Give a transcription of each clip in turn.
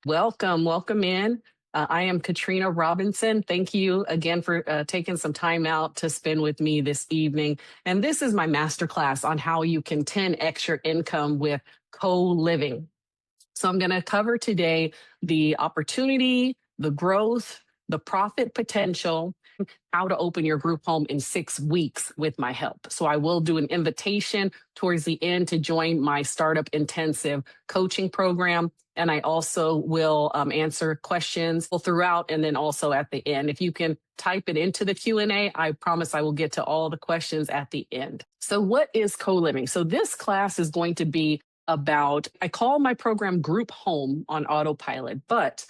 Welcome in. I am Katrina Robinson. Thank you again for taking some time out to spend with me this evening. And this is my masterclass on how you can 10x your income with co-living. So I'm going to cover today the opportunity, the growth, the profit potential, how to open your group home in 6 weeks with my help. So I will do an invitation towards the end to join my Startup Intensive coaching program. And I also will answer questions throughout and then also at the end. If you can type it into the Q&A, I promise I will get to all the questions at the end. So what is co-living? So this class is going to be about, I call my program Group Home on Autopilot, but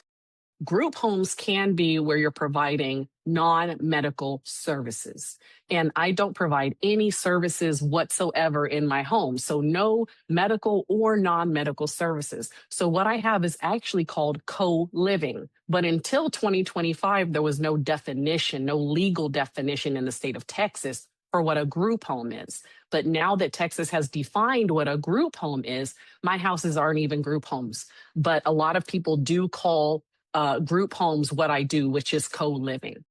group homes can be where you're providing non-medical services. And I don't provide any services whatsoever in my home. So no medical or non-medical services. So what I have is actually called co-living. But until 2025, there was no definition, no legal definition in the state of Texas for what a group home is. But now that Texas has defined what a group home is, my houses aren't even group homes. But a lot of people do call group homes what I do, which is co-living.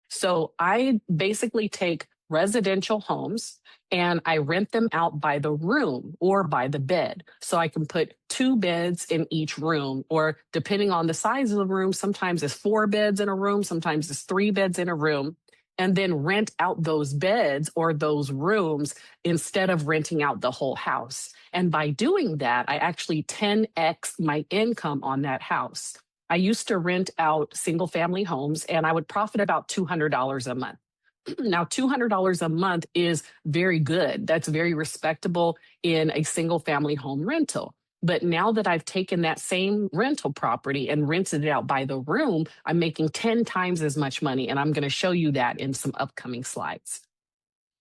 So I basically take residential homes and I rent them out by the room or by the bed. So I can put 2 beds in each room, or depending on the size of the room, sometimes it's 4 beds in a room, sometimes it's 3 beds in a room, and then rent out those beds or those rooms instead of renting out the whole house. And by doing that, I actually 10x my income on that house. I used to rent out single family homes and I would profit about $200 a month. Now, $200 a month is very good. That's very respectable in a single family home rental. But now that I've taken that same rental property and rented it out by the room, I'm making 10 times as much money. And I'm going to show you that in some upcoming slides.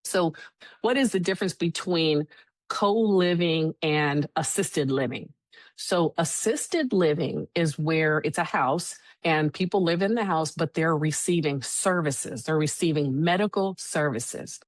So what is the difference between co-living and assisted living? So assisted living is where it's a house and people live in the house, but they're receiving services. They're receiving medical services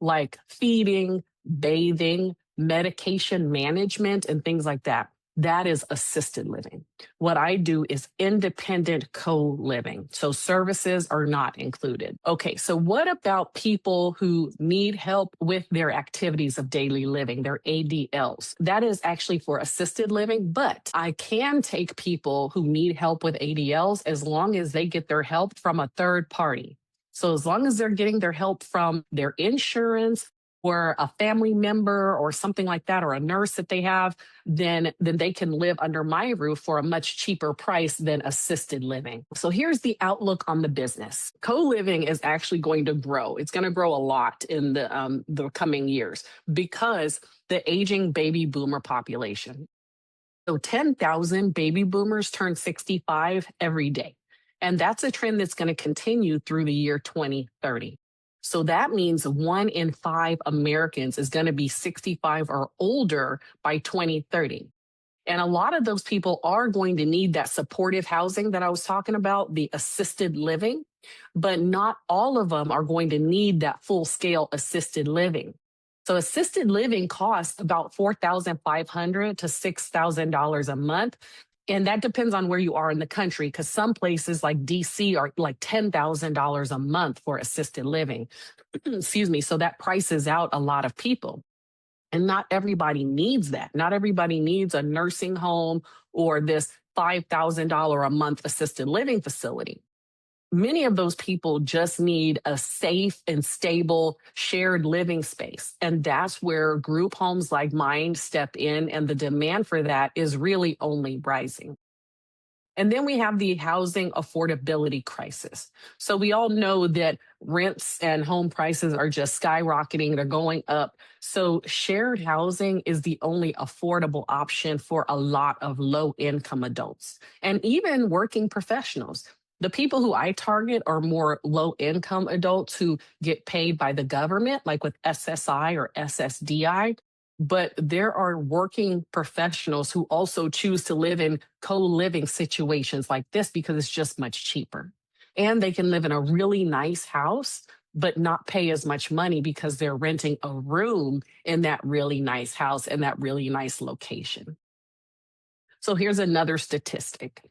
like feeding, bathing, medication management, and things like that. That is assisted living. What I do is independent co-living. So services are not included. Okay, so what about people who need help with their activities of daily living, their ADLs? That is actually for assisted living, but I can take people who need help with ADLs as long as they get their help from a third party. So as long as they're getting their help from their insurance or a family member or something like that, or a nurse that they have, then they can live under my roof for a much cheaper price than assisted living. So here's the outlook on the business. Co-living is actually going to grow. It's going to grow a lot in the coming years because the aging baby boomer population. So 10,000 baby boomers turn 65 every day. And that's a trend that's going to continue through the year 2030. So that means 1 in 5 Americans is going to be 65 or older by 2030. And a lot of those people are going to need that supportive housing that I was talking about, the assisted living, but not all of them are going to need that full scale assisted living. So assisted living costs about $4,500 to $6,000 a month. And that depends on where you are in the country, because some places like DC are like $10,000 a month for assisted living. Excuse me. So that prices out a lot of people. And not everybody needs that. Not everybody needs a nursing home or this $5,000 a month assisted living facility. Many of those people just need a safe and stable shared living space. And that's where group homes like mine step in. And the demand for that is really only rising. And then we have the housing affordability crisis. So we all know that rents and home prices are just skyrocketing. They're going up. So shared housing is the only affordable option for a lot of low income adults and even working professionals. The people who I target are more low income adults who get paid by the government, like with SSI or SSDI. But there are working professionals who also choose to live in co-living situations like this because it's just much cheaper. And they can live in a really nice house, but not pay as much money because they're renting a room in that really nice house and that really nice location. So here's another statistic.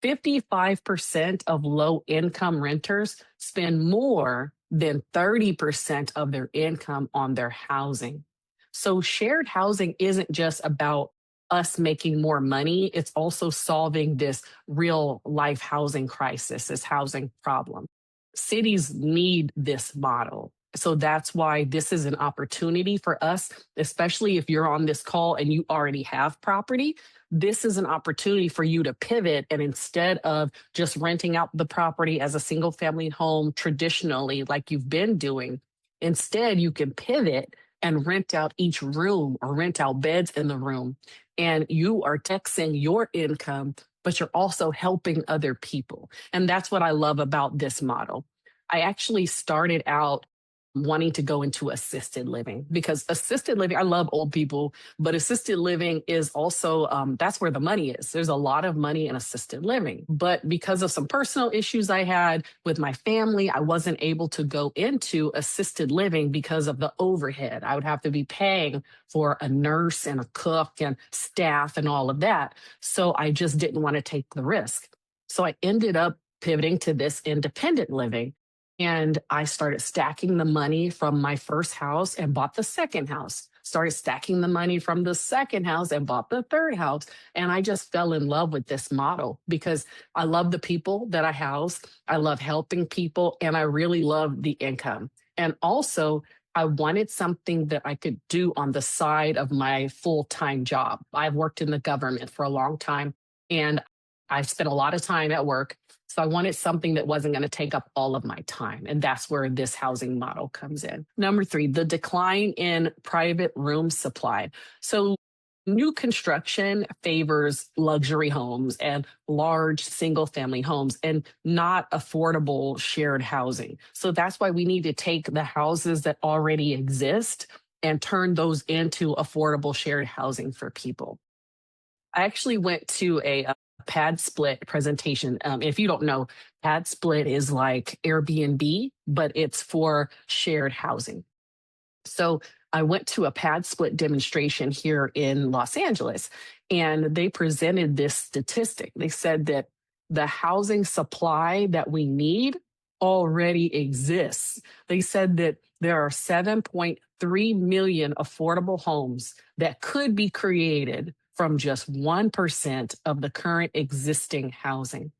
55% of low income renters spend more than 30% of their income on their housing. So shared housing isn't just about us making more money, it's also solving this real life housing crisis, this housing problem. Cities need this model. So that's why this is an opportunity for us, especially if you're on this call and you already have property. This is an opportunity for you to pivot, and instead of just renting out the property as a single family home traditionally, like you've been doing, instead you can pivot and rent out each room or rent out beds in the room. And you are taxing your income, but you're also helping other people. And that's what I love about this model. I actually started out wanting to go into assisted living because assisted living, I love old people, but assisted living is also, that's where the money is. There's a lot of money in assisted living. But because of some personal issues I had with my family, I wasn't able to go into assisted living because of the overhead. I would have to be paying for a nurse and a cook and staff and all of that. So I just didn't want to take the risk. So I ended up pivoting to this independent living. And I started stacking the money from my first house and bought the second house. Started stacking the money from the second house and bought the third house. And I just fell in love with this model because I love the people that I house. I love helping people, and I really love the income. And also, I wanted something that I could do on the side of my full-time job. I've worked in the government for a long time, and I spent a lot of time at work. So I wanted something that wasn't going to take up all of my time. And that's where this housing model comes in. Number 3, the decline in private room supply. So new construction favors luxury homes and large single family homes and not affordable shared housing. So that's why we need to take the houses that already exist and turn those into affordable shared housing for people. I actually went to a pad split presentation. If you don't know, pad split is like Airbnb, but it's for shared housing. So I went to a pad split demonstration here in Los Angeles, and they presented this statistic. They said that the housing supply that we need already exists. They said that there are 7.3 million affordable homes that could be created from just 1% of the current existing housing.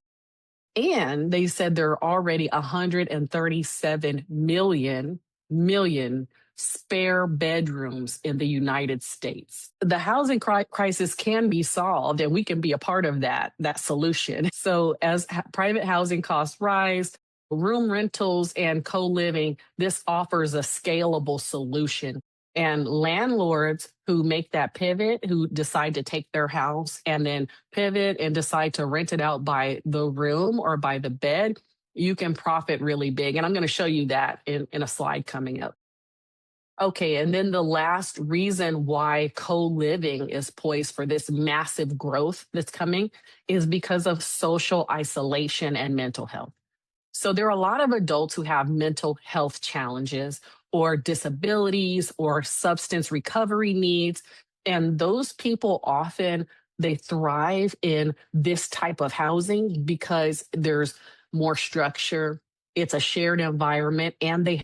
And they said there are already 137 million spare bedrooms in the United States. The housing crisis can be solved, and we can be a part of that solution. So as private housing costs rise, room rentals and co-living, this offers a scalable solution. And landlords who make that pivot, who decide to take their house and then pivot and decide to rent it out by the room or by the bed, you can profit really big. And I'm going to show you that in a slide coming up. Okay, and then the last reason why co-living is poised for this massive growth that's coming is because of social isolation and mental health. So there are a lot of adults who have mental health challenges or disabilities or substance recovery needs. And those people often, they thrive in this type of housing because there's more structure, it's a shared environment, and they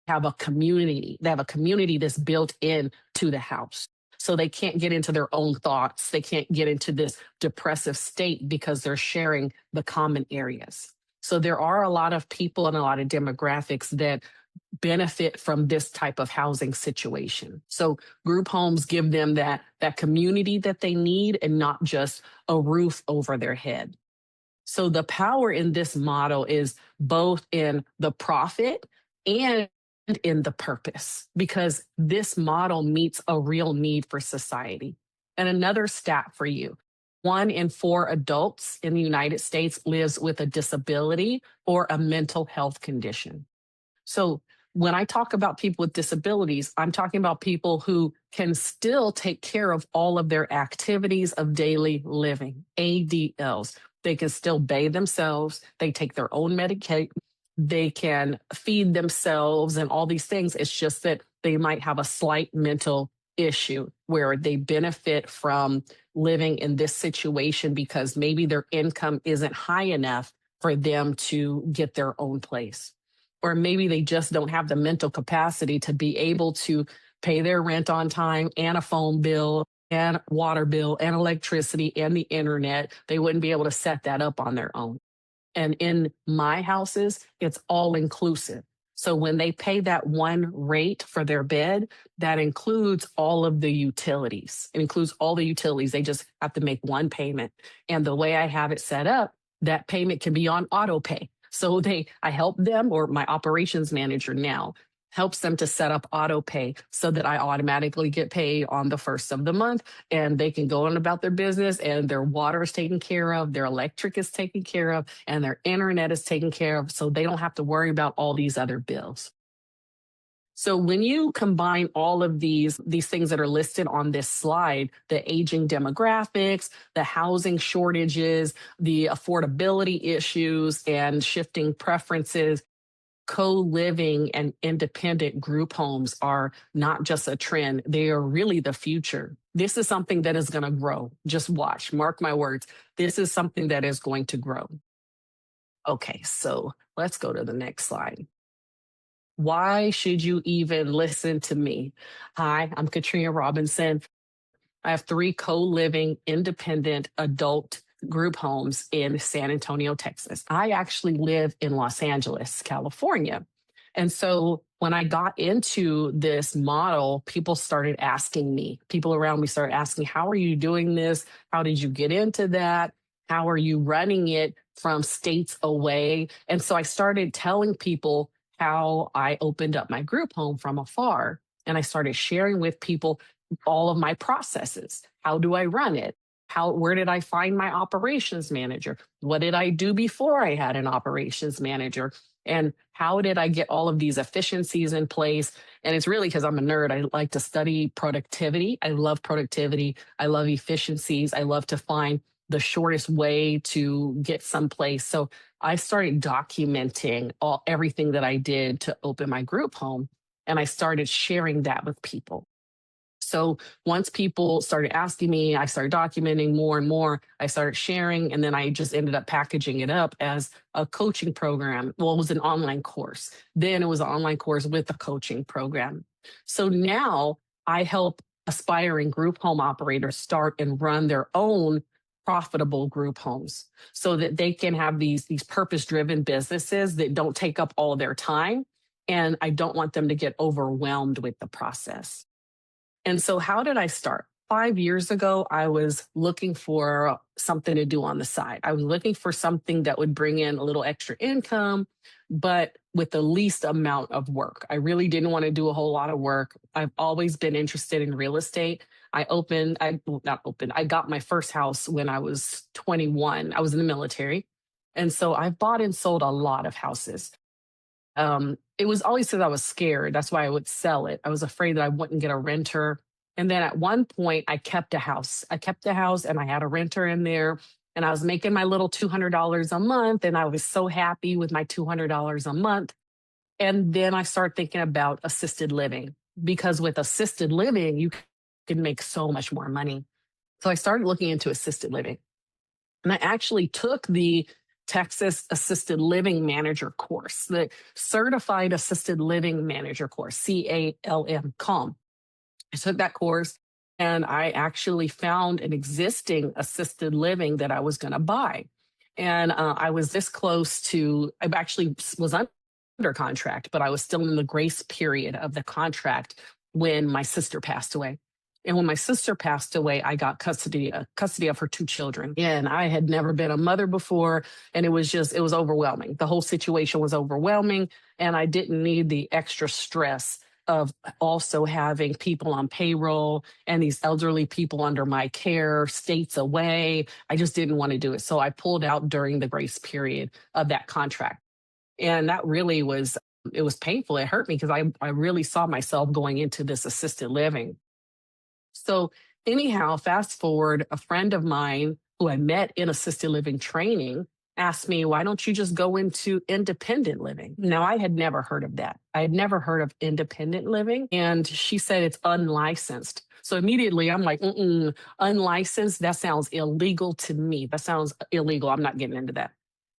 have a community. They have a community that's built in to the house. So they can't get into their own thoughts. They can't get into this depressive state because they're sharing the common areas. So there are a lot of people and a lot of demographics that benefit from this type of housing situation. So group homes give them that community that they need and not just a roof over their head. So the power in this model is both in the profit and in the purpose, because this model meets a real need for society. And another stat for you: 1 in 4 adults in the United States lives with a disability or a mental health condition. So when I talk about people with disabilities, I'm talking about people who can still take care of all of their activities of daily living, ADLs. They can still bathe themselves. They take their own medication. They can feed themselves and all these things. It's just that they might have a slight mental issue where they benefit from living in this situation because maybe their income isn't high enough for them to get their own place. Or maybe they just don't have the mental capacity to be able to pay their rent on time and a phone bill and water bill and electricity and the internet. They wouldn't be able to set that up on their own. And in my houses, it's all inclusive. So when they pay that one rate for their bed, that includes all of the utilities. It includes all the utilities. They just have to make one payment. And the way I have it set up, that payment can be on auto pay. So I help them, or my operations manager now helps them to set up auto pay so that I automatically get paid on the first of the month, and they can go on about their business, and their water is taken care of, their electric is taken care of, and their internet is taken care of. So they don't have to worry about all these other bills. So when you combine all of these things that are listed on this slide, the aging demographics, the housing shortages, the affordability issues, and shifting preferences, co-living and independent group homes are not just a trend, they are really the future. This is something that is going to grow. Just watch, mark my words. This is something that is going to grow. Okay, so let's go to the next slide. Why should you even listen to me? Hi, I'm Katrina Robinson. I have 3 co-living independent adult group homes in San Antonio, Texas. I actually live in Los Angeles, California. And so when I got into this model, people started asking me, people around me started asking, how are you doing this? How did you get into that? How are you running it from states away? And so I started telling people how I opened up my group home from afar. And I started sharing with people all of my processes. How do I run it? Where did I find my operations manager? What did I do before I had an operations manager? And how did I get all of these efficiencies in place? And it's really because I'm a nerd. I like to study productivity. I love productivity. I love efficiencies. I love to find the shortest way to get someplace. So I started documenting everything that I did to open my group home. And I started sharing that with people. So once people started asking me, I started documenting more and more. I started sharing, and then I just ended up packaging it up as a coaching program. Well, it was an online course. Then it was an online course with a coaching program. So now I help aspiring group home operators start and run their own profitable group homes so that they can have these purpose-driven businesses that don't take up all their time. And I don't want them to get overwhelmed with the process. And so how did I start? 5 years ago, I was looking for something to do on the side. I was looking for something that would bring in a little extra income, but with the least amount of work. I really didn't want to do a whole lot of work. I've always been interested in real estate. I got my first house when I was 21. I was in the military. And so I've bought and sold a lot of houses. It was always because I was scared. That's why I would sell it. I was afraid that I wouldn't get a renter. And then at one point, I kept a house. I kept the house and I had a renter in there. And I was making my little $200 a month. And I was so happy with my $200 a month. And then I started thinking about assisted living, because with assisted living, you can make so much more money. So I started looking into assisted living. And I actually took the Texas Assisted Living Manager course, the Certified Assisted Living Manager course, CALM. I took that course and I actually found an existing assisted living that I was going to buy. And I was this close to, I actually was under contract, but I was still in the grace period of the contract when my sister passed away. And when my sister passed away, I got custody of her 2 children. And I had never been a mother before. And it was overwhelming. The whole situation was overwhelming. And I didn't need the extra stress of also having people on payroll and these elderly people under my care, states away. I just didn't want to do it. So I pulled out during the grace period of that contract. And that really it was painful. It hurt me because I really saw myself going into this assisted living. So anyhow, fast forward, a friend of mine who I met in assisted living training asked me, why don't you just go into independent living? Now, I had never heard of that. I had never heard of independent living. And she said it's unlicensed. So immediately I'm like, unlicensed, that sounds illegal to me. That sounds illegal. I'm not getting into that.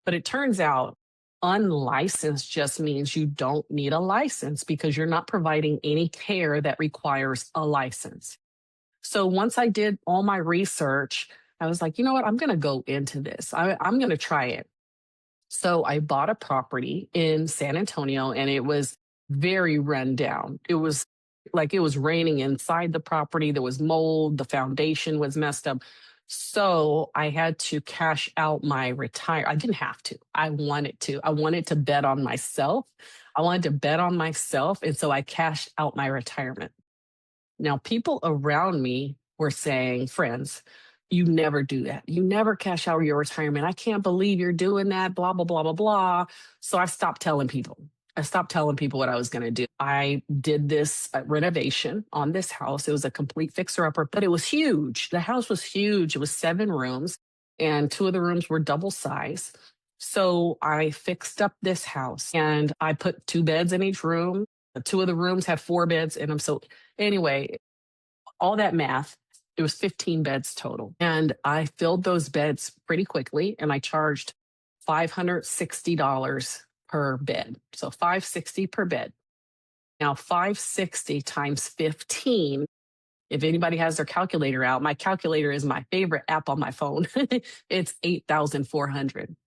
But it turns out unlicensed just means you don't need a license because you're not providing any care that requires a license. So once I did all my research, I was like, you know what? I'm going to go into this. I'm going to try it. So I bought a property in San Antonio and it was very run down. It was like it was raining inside the property. There was mold. The foundation was messed up. So I had to cash out my retire. I didn't have to. I wanted to. I wanted to bet on myself. I wanted to bet on myself. And so I cashed out my retirement. Now, people around me were saying, friends, you never do that. You never cash out your retirement. I can't believe you're doing that, blah, blah, blah, blah, blah. So I stopped telling people. I stopped telling people what I was going to do. I did this renovation on this house. It was a complete fixer-upper, but it was huge. The house was huge. It was 7 rooms, and 2 of the rooms were double size. So I fixed up this house, and I put 2 beds in each room. 2 of the rooms have 4 beds in them. So anyway, all that math, it was 15 beds total. And I filled those beds pretty quickly and I charged $560 per bed. So $560 per bed. Now, $560 times 15, if anybody has their calculator out, my calculator is my favorite app on my phone. It's 8,400.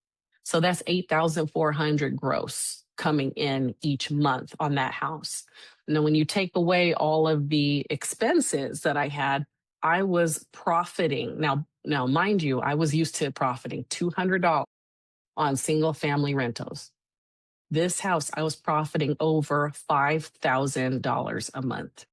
So that's 8,400 gross coming in each month on that house. And then when you take away all of the expenses that I had, I was profiting. Now, mind you, I was used to profiting $200 on single family rentals. This house, I was profiting over $5,000 a month.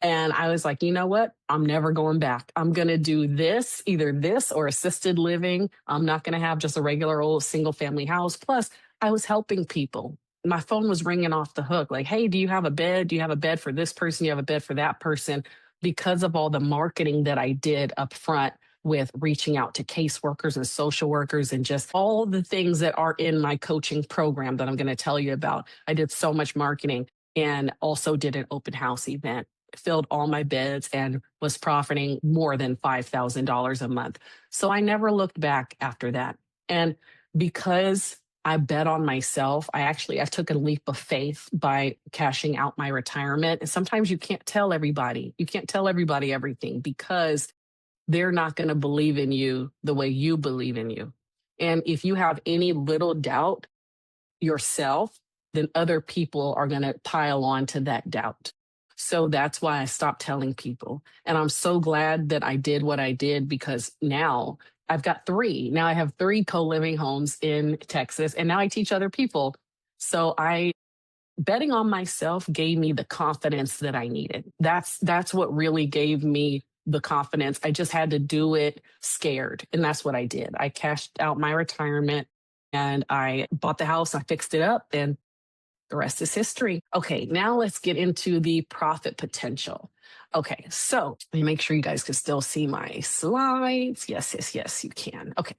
And I was like, you know what? I'm never going back. I'm going to do this, either this or assisted living. I'm not going to have just a regular old single family house. Plus, I was helping people. My phone was ringing off the hook like, hey, do you have a bed? Do you have a bed for this person? Do you have a bed for that person? Because of all the marketing that I did up front with reaching out to caseworkers and social workers and just all the things that are in my coaching program that I'm going to tell you about. I did so much marketing and also did an open house event, filled all my beds and was profiting more than $5,000 a month. So I never looked back after that. And because I bet on myself, I took a leap of faith by cashing out my retirement. And sometimes you can't tell everybody. You can't tell everybody everything because they're not going to believe in you the way you believe in you. And if you have any little doubt yourself, then other people are going to pile on to that doubt. So that's why I stopped telling people. And I'm so glad that I did what I did because now I've got 3. Now I have 3 co-living homes in Texas and now I teach other people. So betting on myself gave me the confidence that I needed. That's what really gave me the confidence. I just had to do it scared. And that's what I did. I cashed out my retirement and I bought the house. I fixed it up and the rest is history. Okay, now let's get into the profit potential. Okay, so let me make sure you guys can still see my slides. Yes, you can. Okay.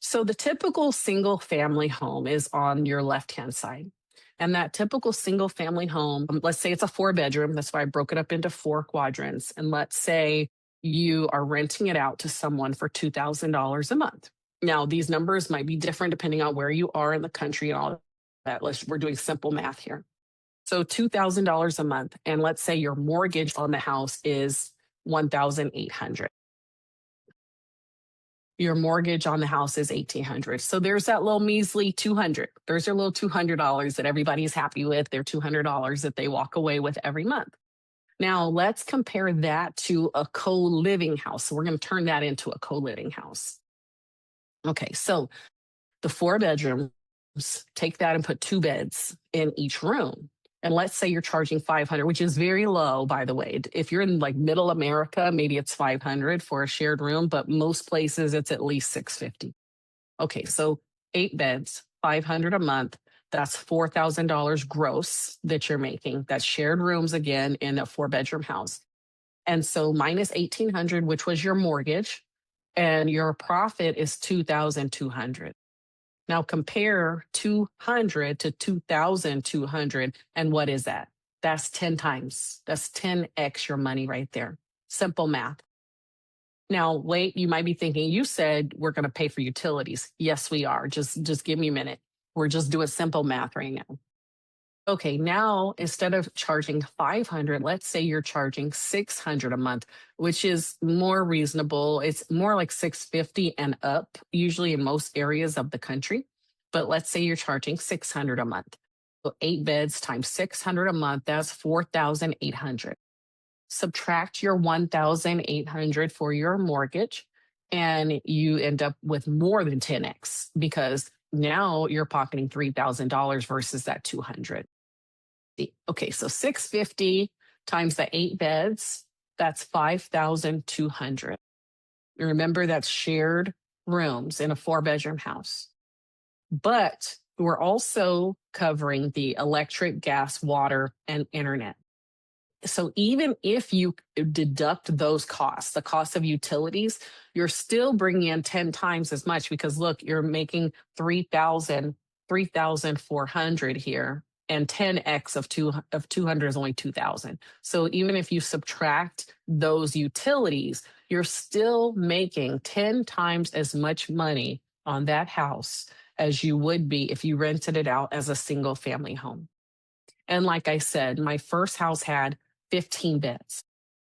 So the typical single family home is on your left-hand side. And that typical single family home, let's say it's a 4-bedroom. That's why I broke it up into 4 quadrants. And let's say you are renting it out to someone for $2,000 a month. Now, these numbers might be different depending on where you are in the country and all that. We're doing simple math here. So $2,000 a month. And let's say your mortgage on the house is $1,800. Your mortgage on the house is $1,800. So there's that little measly $200. There's your little $200 that everybody's happy with. Their $200 that they walk away with every month. Now let's compare that to a co-living house. So we're going to turn that into a co-living house. Okay, so the 4 bedrooms, take that and put 2 beds in each room. And let's say you're charging $500, which is very low, by the way. If you're in like middle America, maybe it's $500 for a shared room, but most places it's at least $650. Okay, so 8 beds, $500 a month. That's $4,000 gross that you're making. That's shared rooms again in a 4-bedroom house. And so minus $1,800, which was your mortgage, and your profit is 2,200. Now compare 200 to 2,200. And what is that? That's 10 times. That's 10x your money right there. Simple math. Now, wait, you might be thinking, you said we're going to pay for utilities. Yes, we are. Just give me a minute. We're just doing simple math right now. Okay, now instead of charging 500, let's say you're charging 600 a month, which is more reasonable. It's more like 650 and up, usually in most areas of the country. But let's say you're charging 600 a month. So 8 beds times 600 a month, that's 4,800. Subtract your 1,800 for your mortgage, and you end up with more than 10x because now you're pocketing $3,000 versus that 200. Okay, so 650 times the 8 beds, that's 5,200. Remember, that's shared rooms in a 4-bedroom house. But we're also covering the electric, gas, water, and internet. So even if you deduct those costs, the cost of utilities, you're still bringing in 10 times as much because look, you're making 3,400 here, and 10x of 200 is only 2,000. So even if you subtract those utilities, you're still making 10 times as much money on that house as you would be if you rented it out as a single family home. And like I said, my first house had 15 beds.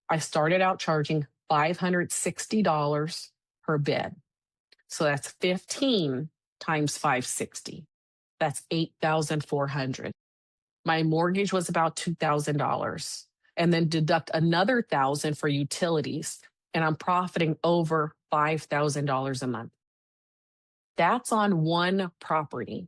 I started out charging $560 per bed. So that's 15 times 560. That's 8,400. My mortgage was about $2,000, and then deduct another 1,000 for utilities, and I'm profiting over $5,000 a month. That's on one property.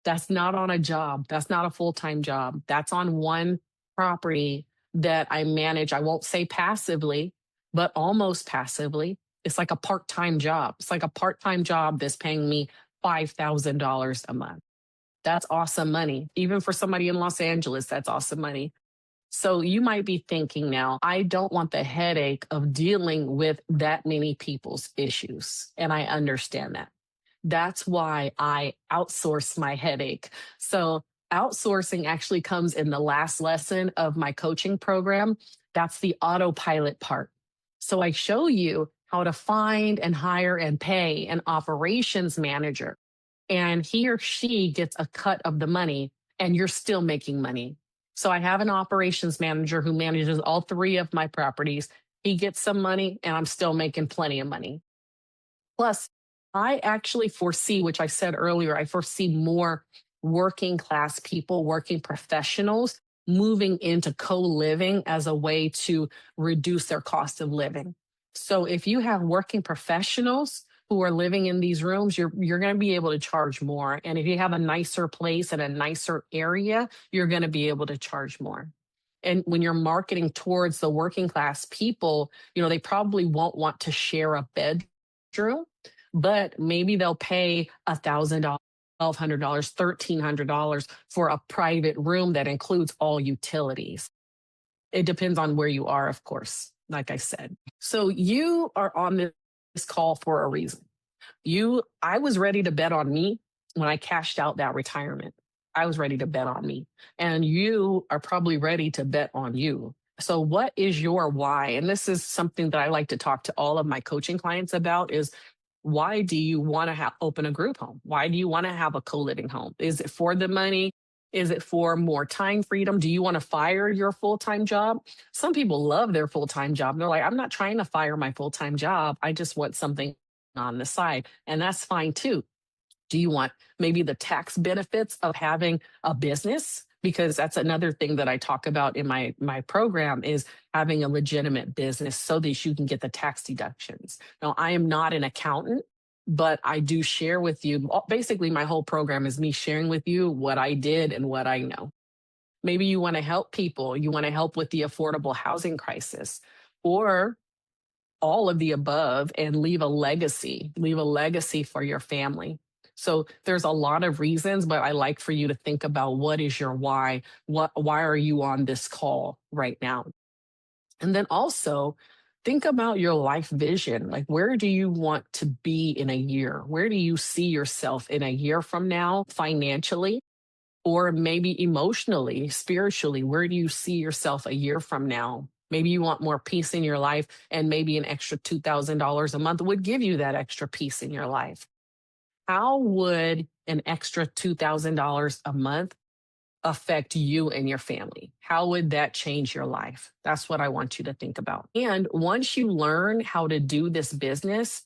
That's not on a job. That's not a full-time job. That's on one property that I manage. I won't say passively, but almost passively. It's like a part-time job. It's like a part-time job that's paying me $5,000 a month. That's awesome money. Even for somebody in Los Angeles, that's awesome money. So you might be thinking now, I don't want the headache of dealing with that many people's issues. And I understand that. That's why I outsource my headache. So outsourcing actually comes in the last lesson of my coaching program. That's the autopilot part. So I show you how to find and hire and pay an operations manager. And he or she gets a cut of the money, and you're still making money. So I have an operations manager who manages all 3 of my properties. He gets some money, and I'm still making plenty of money. Plus, I actually foresee, which I said earlier, I foresee more working class people, working professionals moving into co-living as a way to reduce their cost of living. So if you have working professionals who are living in these rooms, you're going to be able to charge more. And if you have a nicer place and a nicer area, you're going to be able to charge more. And when you're marketing towards the working class people, they probably won't want to share a bedroom, but maybe they'll pay $1,000, $1,200, $1,300 for a private room that includes all utilities. It depends on where you are, of course, like I said. So you are on this call for a reason. I was ready to bet on me when I cashed out that retirement. I was ready to bet on me. And you are probably ready to bet on you. So what is your why? And this is something that I like to talk to all of my coaching clients about is, why do you want to open a group home? Why do you want to have a co-living home? Is it for the money? Is it for more time freedom? Do you want to fire your full-time job? Some people love their full-time job. They're like, I'm not trying to fire my full-time job. I just want something on the side. And that's fine too. Do you want maybe the tax benefits of having a business? Because that's another thing that I talk about in my program is having a legitimate business so that you can get the tax deductions. Now, I am not an accountant, but I do share with you, basically my whole program is me sharing with you what I did and what I know. Maybe you want to help people. You want to help with the affordable housing crisis, or all of the above, and leave a legacy for your family. So there's a lot of reasons, but I like for you to think about, what is your why? Why are you on this call right now? And then also, Think about your life vision. Like, where do you want to be in a year? Where do you see yourself in a year from now, financially, or maybe emotionally, spiritually? Where do you see yourself a year from now? Maybe you want more peace in your life, and maybe an extra $2,000 a month would give you that extra peace in your life. How would an extra $2,000 a month affect you and your family? How would that change your life? That's what I want you to think about. And once you learn how to do this business,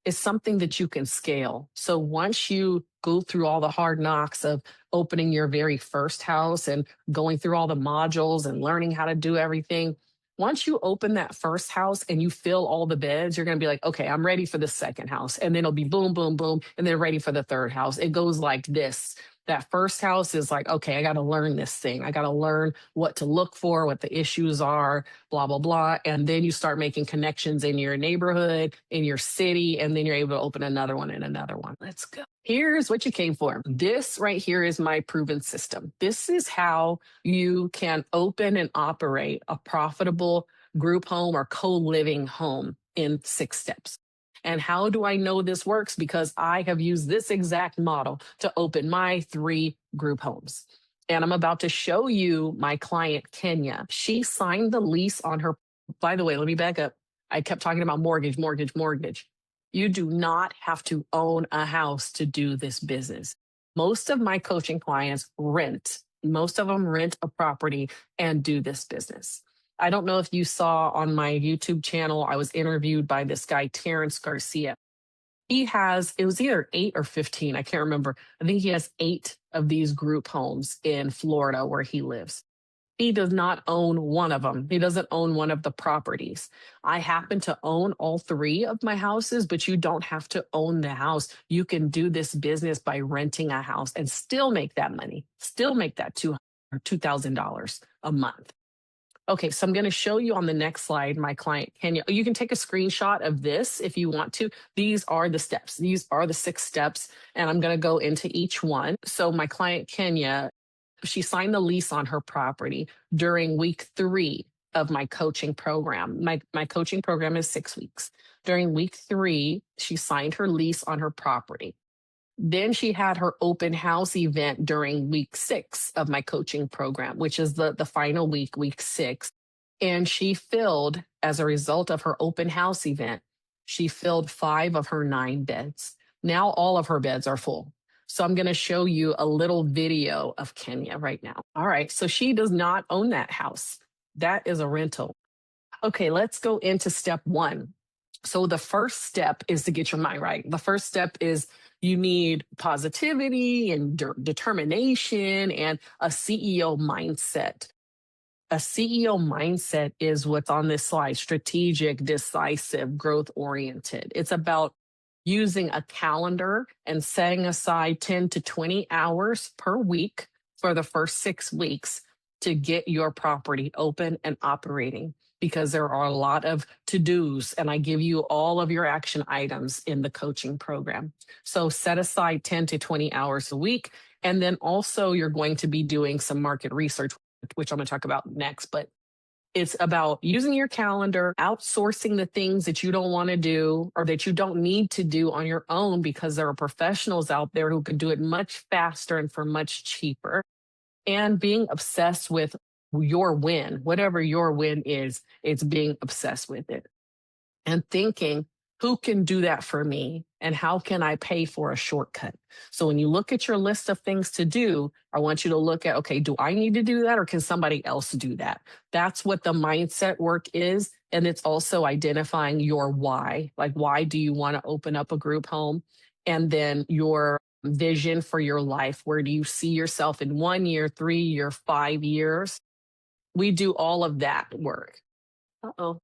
it's something that you can scale. So once you go through all the hard knocks of opening your very first house and going through all the modules and learning how to do everything, once you open that first house and you fill all the beds, you're going to be like, okay, I'm ready for the second house. And then it'll be boom, boom, boom. And then ready for the third house. It goes like this. That first house is like, okay, I got to learn this thing. I got to learn what to look for, what the issues are, blah, blah, blah. And then you start making connections in your neighborhood, in your city, and then you're able to open another one and another one. Let's go. Here's what you came for. This right here is my proven system. This is how you can open and operate a profitable group home or co-living home in 6 steps. And how do I know this works? Because I have used this exact model to open my 3 group homes. And I'm about to show you my client, Kenya. She signed the lease on her. By the way, let me back up. I kept talking about mortgage, mortgage, mortgage. You do not have to own a house to do this business. Most of my coaching clients rent. Most of them rent a property and do this business. I don't know if you saw on my YouTube channel, I was interviewed by this guy, Terrence Garcia. He has, it was either 8 or 15, I can't remember. I think he has 8 of these group homes in Florida where he lives. He does not own one of them. He doesn't own one of the properties. I happen to own all 3 of my houses, but you don't have to own the house. You can do this business by renting a house and still make that money, still make that $2,000 a month. Okay, so I'm going to show you on the next slide my client, Kenya. You can take a screenshot of this if you want to. These are the steps. These are the 6 steps, and I'm going to go into each one. So my client, Kenya, she signed the lease on her property during week 3 of my coaching program. My coaching program is 6 weeks. During week 3, she signed her lease on her property. Then she had her open house event during week 6 of my coaching program, which is the final week, week 6. And she filled, as a result of her open house event, she filled 5 of her 9 beds. Now all of her beds are full. So I'm going to show you a little video of Kenya right now. All right, so she does not own that house. That is a rental. Okay, let's go into step 1. So the first step is to get your mind right. The first step is you need positivity and determination and a CEO mindset. A CEO mindset is what's on this slide: strategic, decisive, growth oriented. It's about using a calendar and setting aside 10 to 20 hours per week for the first 6 weeks to get your property open and operating, because there are a lot of to-dos, and I give you all of your action items in the coaching program. So set aside 10 to 20 hours a week. And then also you're going to be doing some market research, which I'm going to talk about next. But it's about using your calendar, outsourcing the things that you don't want to do or that you don't need to do on your own, because there are professionals out there who can do it much faster and for much cheaper. And being obsessed with your win, whatever your win is, it's being obsessed with it and thinking, who can do that for me? And how can I pay for a shortcut? So when you look at your list of things to do, I want you to look at, okay, do I need to do that or can somebody else do that? That's what the mindset work is. And it's also identifying your why. Like, why do you want to open up a group home? And then your vision for your life. Where do you see yourself in 1 year, 3 year, 5 years? We do all of that work. Uh-oh.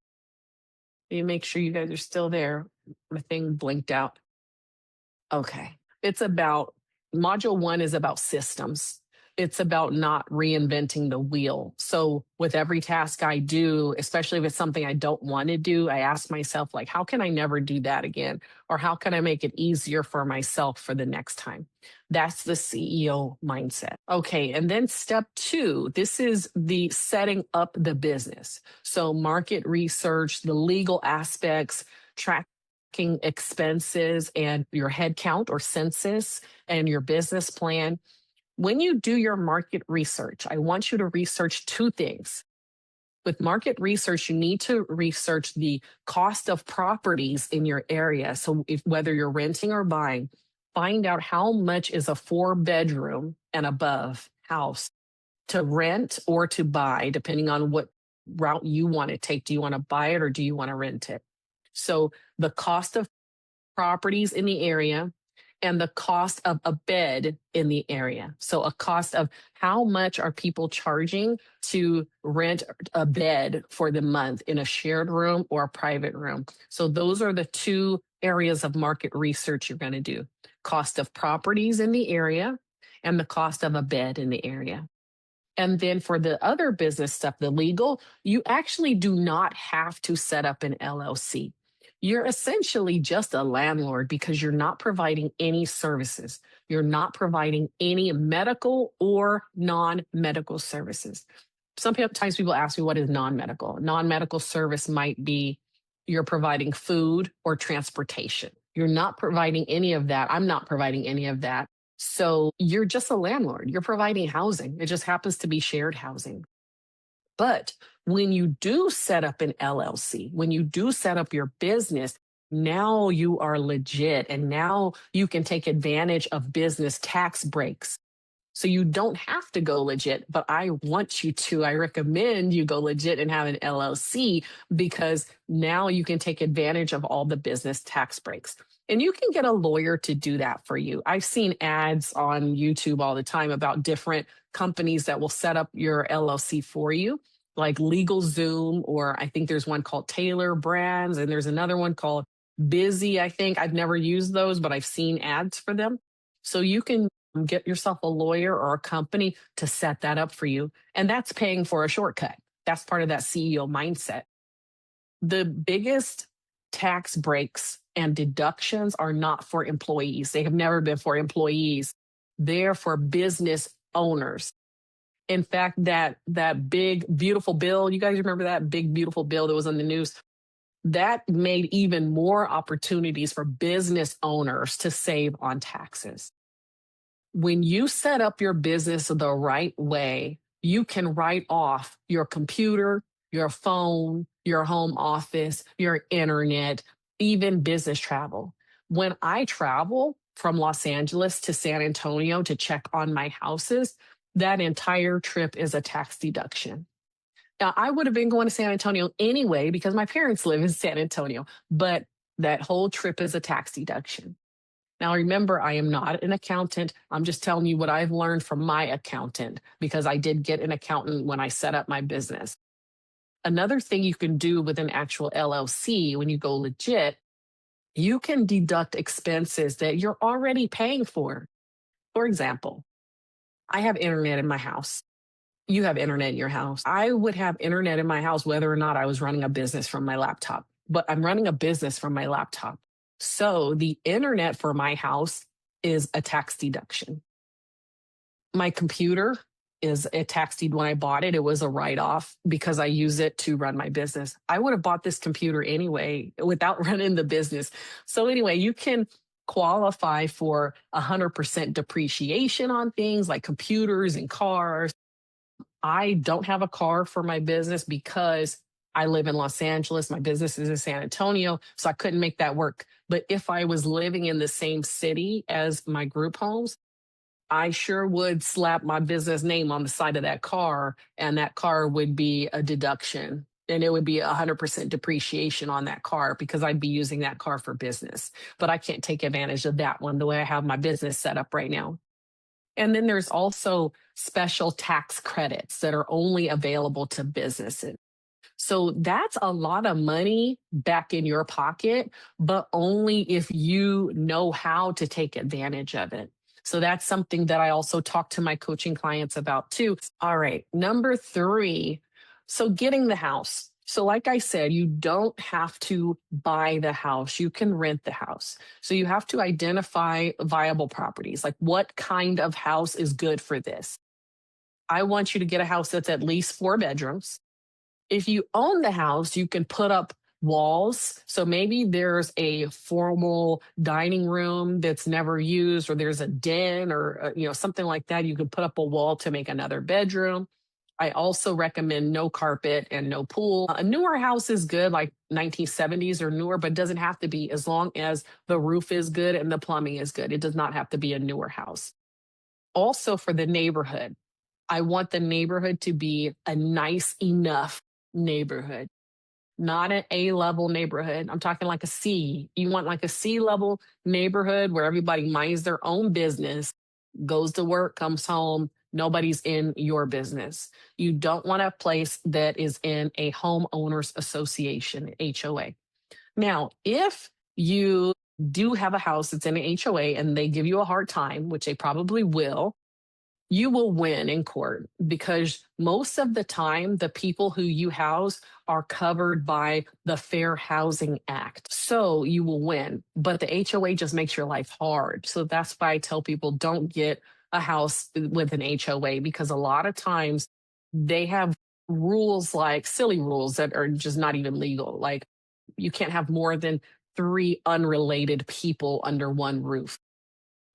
You make sure you guys are still there. My thing blinked out. Okay. It's about, module 1 is about systems. it's about not reinventing the wheel. So with every task I do, especially if it's something I don't want to do, I ask myself, like, how can I never do that again? Or how can I make it easier for myself for the next time? That's the CEO mindset. Okay. And then step two, this is the setting up the business. So market research, the legal aspects, tracking expenses and your head count or census and your business plan. When you do your market research, I want you to research two things. With market research, you need to research the cost of properties in your area. So whether you're renting or buying, find out how much is a 4-bedroom and above house to rent or to buy, depending on what route you want to take. Do you want to buy it or do you want to rent it? So the cost of properties in the area and the cost of a bed in the area. So a cost of how much are people charging to rent a bed for the month in a shared room or a private room. So those are the two areas of market research you're going to do. Cost of properties in the area and the cost of a bed in the area. And then for the other business stuff, the legal, you actually do not have to set up an LLC. You're essentially just a landlord because you're not providing any services. You're not providing any medical or non-medical services. Sometimes people ask me, what is non-medical? Non-medical service might be you're providing food or transportation. You're not providing any of that. I'm not providing any of that. So you're just a landlord. You're providing housing. It just happens to be shared housing. But when you do set up an LLC, when you do set up your business, now you are legit and now you can take advantage of business tax breaks. So you don't have to go legit, but I want you to. I recommend you go legit and have an LLC because now you can take advantage of all the business tax breaks. And you can get a lawyer to do that for you. I've seen ads on YouTube all the time about different companies that will set up your LLC for you, like LegalZoom, or I think there's one called Taylor Brands, and there's another one called Busy, I think. I've never used those, but I've seen ads for them. So you can get yourself a lawyer or a company to set that up for you. And that's paying for a shortcut. That's part of that CEO mindset. The biggest tax breaks and deductions are not for employees. They have never been for employees. They're for business owners. In fact, that big, beautiful bill, you guys remember that big, beautiful bill that was on the news? That made even more opportunities for business owners to save on taxes. When you set up your business the right way, you can write off your computer, your phone, your home office, your internet, even business travel. When I travel from Los Angeles to San Antonio to check on my houses, that entire trip is a tax deduction. Now, I would have been going to San Antonio anyway because my parents live in San Antonio, but that whole trip is a tax deduction. Now, remember, I am not an accountant. I'm just telling you what I've learned from my accountant because I did get an accountant when I set up my business. Another thing you can do with an actual LLC when you go legit, you can deduct expenses that you're already paying for. For example, I have internet in my house. You have internet in your house. I would have internet in my house whether or not I was running a business from my laptop, but I'm running a business from my laptop. So the internet for my house is a tax deduction. My computer is a tax deed. When I bought it, it was a write-off because I use it to run my business. I would have bought this computer anyway without running the business. So anyway, you can qualify for 100% depreciation on things like computers and cars. I don't have a car for my business because I live in Los Angeles. My business is in San Antonio, so I couldn't make that work. But if I was living in the same city as my group homes, I sure would slap my business name on the side of that car, and that car would be a deduction. And it would be 100% depreciation on that car because I'd be using that car for business. But I can't take advantage of that one the way I have my business set up right now. And then there's also special tax credits that are only available to businesses. So that's a lot of money back in your pocket, but only if you know how to take advantage of it. So that's something that I also talk to my coaching clients about too. All right, number 3. So getting the house. So like I said, you don't have to buy the house. You can rent the house. So you have to identify viable properties. Like what kind of house is good for this? I want you to get a house that's at least 4 bedrooms. If you own the house, you can put up walls. So maybe there's a formal dining room that's never used, or there's a den, or something like that. You can put up a wall to make another bedroom. I also recommend no carpet and no pool. A newer house is good, like 1970s or newer, but doesn't have to be, as long as the roof is good and the plumbing is good. It does not have to be a newer house. Also, for the neighborhood, I want the neighborhood to be a nice enough neighborhood, not an A-level neighborhood. I'm talking like a C. You want like a C-level neighborhood where everybody minds their own business, goes to work, comes home, nobody's in your business. You don't want a place that is in a homeowners association, HOA. Now, if you do have a house that's in an HOA and they give you a hard time, which they probably will, you will win in court, because most of the time, the people who you house are covered by the Fair Housing Act. So you will win, but the HOA just makes your life hard. So that's why I tell people, don't get a house with an HOA, because a lot of times they have rules, like silly rules that are just not even legal. Like you can't have more than 3 unrelated people under one roof,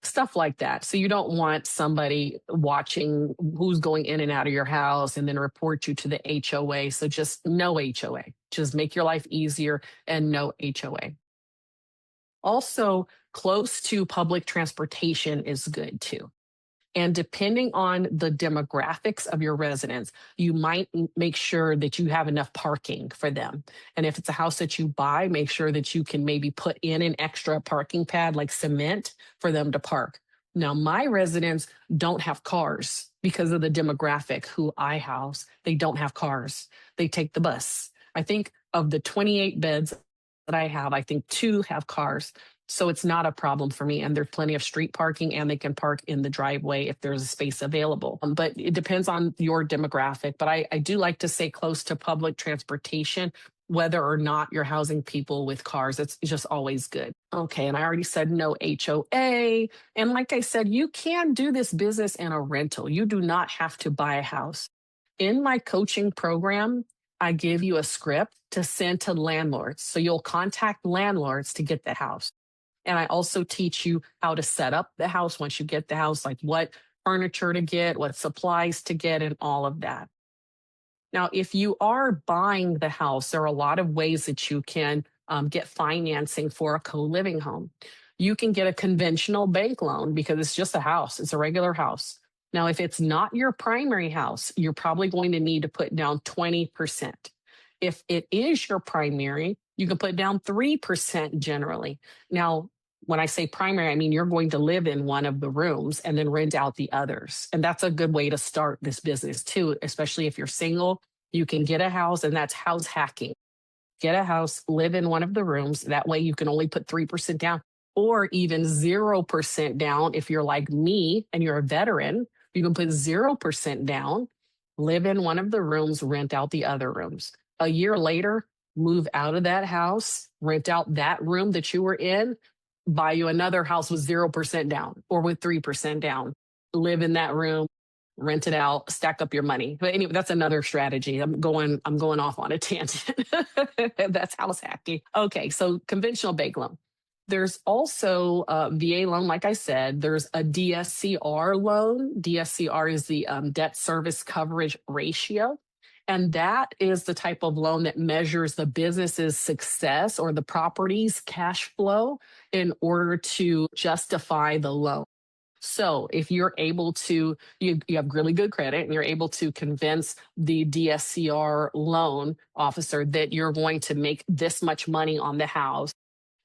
stuff like that. So you don't want somebody watching who's going in and out of your house and then report you to the HOA. So just no HOA. Just make your life easier, and no HOA. Also, close to public transportation is good too. And depending on the demographics of your residents, you might make sure that you have enough parking for them. And if it's a house that you buy, make sure that you can maybe put in an extra parking pad, like cement, for them to park. Now, my residents don't have cars because of the demographic who I house. They don't have cars. They take the bus. I think of the 28 beds that I have, I think 2 have cars. So it's not a problem for me. And there's plenty of street parking, and they can park in the driveway if there's a space available. But it depends on your demographic. But I do like to stay close to public transportation, whether or not you're housing people with cars. It's just always good. Okay. And I already said no HOA. And like I said, you can do this business in a rental. You do not have to buy a house. In my coaching program, I give you a script to send to landlords. So you'll contact landlords to get the house. And I also teach you how to set up the house once you get the house, like what furniture to get, what supplies to get, and all of that. Now, if you are buying the house, there are a lot of ways that you can get financing for a co-living home. You can get a conventional bank loan because it's just a house. It's a regular house. Now, if it's not your primary house, you're probably going to need to put down 20%. If it is your primary, you can put down 3% generally. Now, when I say primary, I mean you're going to live in one of the rooms and then rent out the others. And that's a good way to start this business too, especially if you're single. You can get a house, and that's house hacking. Get a house, live in one of the rooms. That way you can only put 3% down, or even 0% down. If you're like me and you're a veteran, you can put 0% down, live in one of the rooms, rent out the other rooms. A year later, move out of that house, rent out that room that you were in, buy you another house with 0% down or with 3% down, live in that room, rent it out, stack up your money. But anyway, that's another strategy. I'm going off on a tangent. That's house hacking. Okay, so conventional bank loan. There's also a VA loan, like I said. There's a DSCR loan. DSCR is the debt service coverage ratio. And that is the type of loan that measures the business's success or the property's cash flow in order to justify the loan. So if you're able to, you have really good credit and you're able to convince the DSCR loan officer that you're going to make this much money on the house,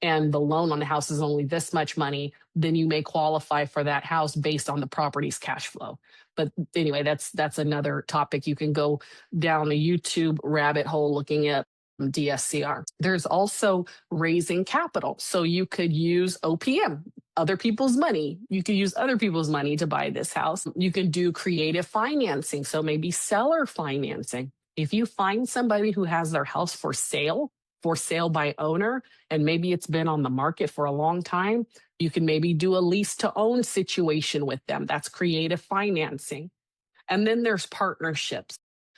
and the loan on the house is only this much money, then you may qualify for that house based on the property's cash flow. But anyway, that's another topic. You can go down a YouTube rabbit hole looking at DSCR. There's also raising capital. So you could use OPM, other people's money. You could use other people's money to buy this house. You can do creative financing. So maybe seller financing. If you find somebody who has their house for sale by owner, and maybe it's been on the market for a long time, you can maybe do a lease to own situation with them. That's creative financing. And then there's partnerships.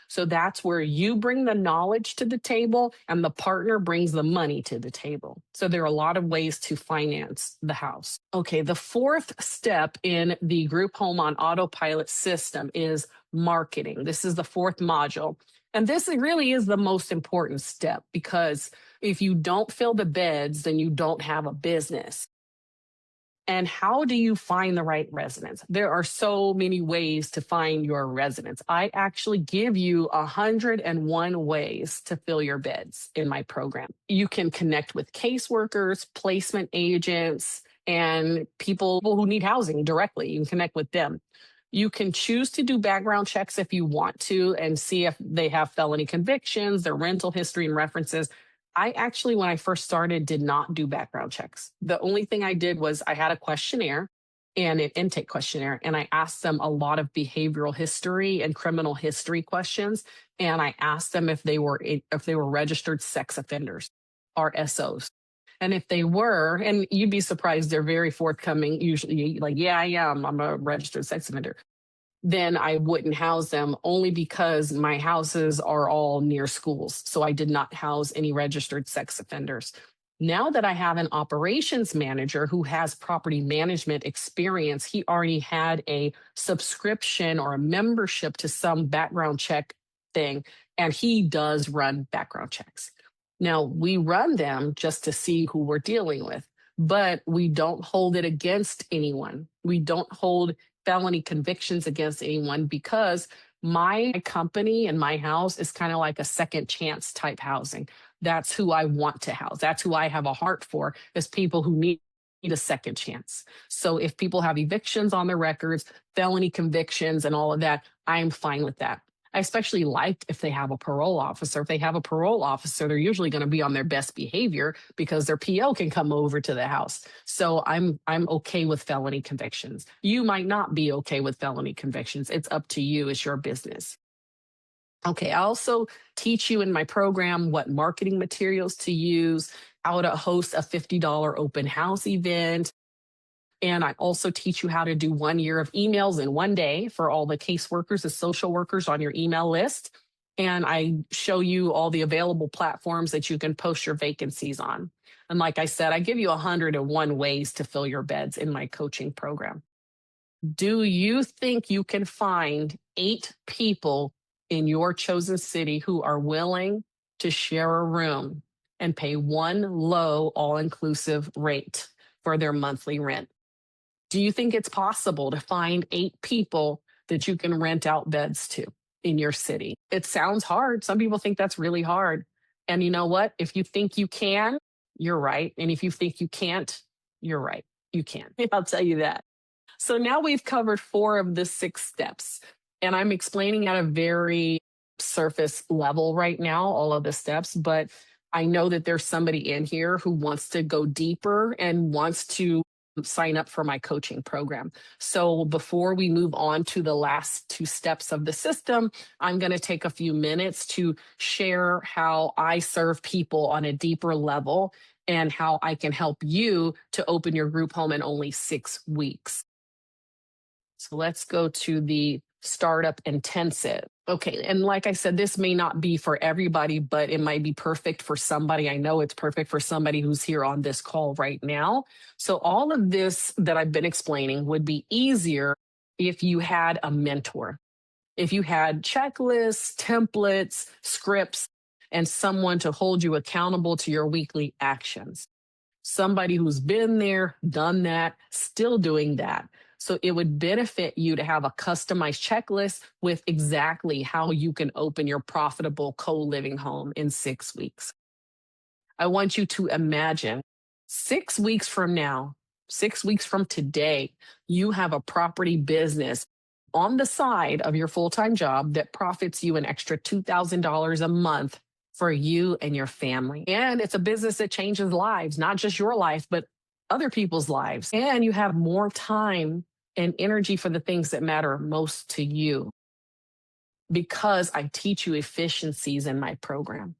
So that's where you bring the knowledge to the table and the partner brings the money to the table. So there are a lot of ways to finance the house. Okay, the fourth step in the group home on autopilot system is marketing. This is the fourth module. And this really is the most important step, because if you don't fill the beds, then you don't have a business. And how do you find the right residents? There are so many ways to find your residents. I actually give you 101 ways to fill your beds in my program. You can connect with caseworkers, placement agents, and people who need housing directly. You can connect with them. You can choose to do background checks if you want to and see if they have felony convictions, their rental history and references. I actually, when I first started, did not do background checks. The only thing I did was I had a questionnaire and an intake questionnaire, and I asked them a lot of behavioral history and criminal history questions. And I asked them if they were registered sex offenders, RSOs. And if they were, and you'd be surprised, they're very forthcoming, usually like, yeah, I am. I'm a registered sex offender. Then I wouldn't house them, only because my houses are all near schools. So I did not house any registered sex offenders. Now that I have an operations manager who has property management experience, he already had a subscription or a membership to some background check thing, and he does run background checks. Now, we run them just to see who we're dealing with, but we don't hold it against anyone. We don't hold felony convictions against anyone, because my company and my house is kind of like a second chance type housing. That's who I want to house. That's who I have a heart for, is people who need a second chance. So if people have evictions on their records, felony convictions and all of that, I'm fine with that. I especially like if they have a parole officer. If they have a parole officer, they're usually going to be on their best behavior because their PO can come over to the house. So I'm okay with felony convictions. You might not be okay with felony convictions. It's up to you. It's your business. Okay, I also teach you in my program what marketing materials to use, how to host a $50 open house event. And I also teach you how to do 1 year of emails in 1 day for all the caseworkers, the social workers on your email list. And I show you all the available platforms that you can post your vacancies on. And like I said, I give you 101 ways to fill your beds in my coaching program. Do you think you can find 8 people in your chosen city who are willing to share a room and pay one low all-inclusive rate for their monthly rent? Do you think it's possible to find 8 people that you can rent out beds to in your city? It sounds hard. Some people think that's really hard. And you know what? If you think you can, you're right. And if you think you can't, you're right. You can. I'll tell you that. So now we've covered 4 of the 6 steps. And I'm explaining at a very surface level right now, all of the steps. But I know that there's somebody in here who wants to go deeper and wants to sign up for my coaching program. So before we move on to the last 2 steps of the system, I'm going to take a few minutes to share how I serve people on a deeper level and how I can help you to open your group home in only 6 weeks. So let's go to the Startup Intensive. Okay, and like I said, this may not be for everybody, but it might be perfect for somebody. I know it's perfect for somebody who's here on this call right now. So all of this that I've been explaining would be easier if you had a mentor, if you had checklists, templates, scripts, and someone to hold you accountable to your weekly actions. Somebody who's been there, done that, still doing that. So it would benefit you to have a customized checklist with exactly how you can open your profitable co-living home in 6 weeks. I want you to imagine 6 weeks from now, 6 weeks from today, you have a property business on the side of your full-time job that profits you an extra $2,000 a month for you and your family. And it's a business that changes lives, not just your life, but other people's lives. And you have more time and energy for the things that matter most to you because I teach you efficiencies in my program.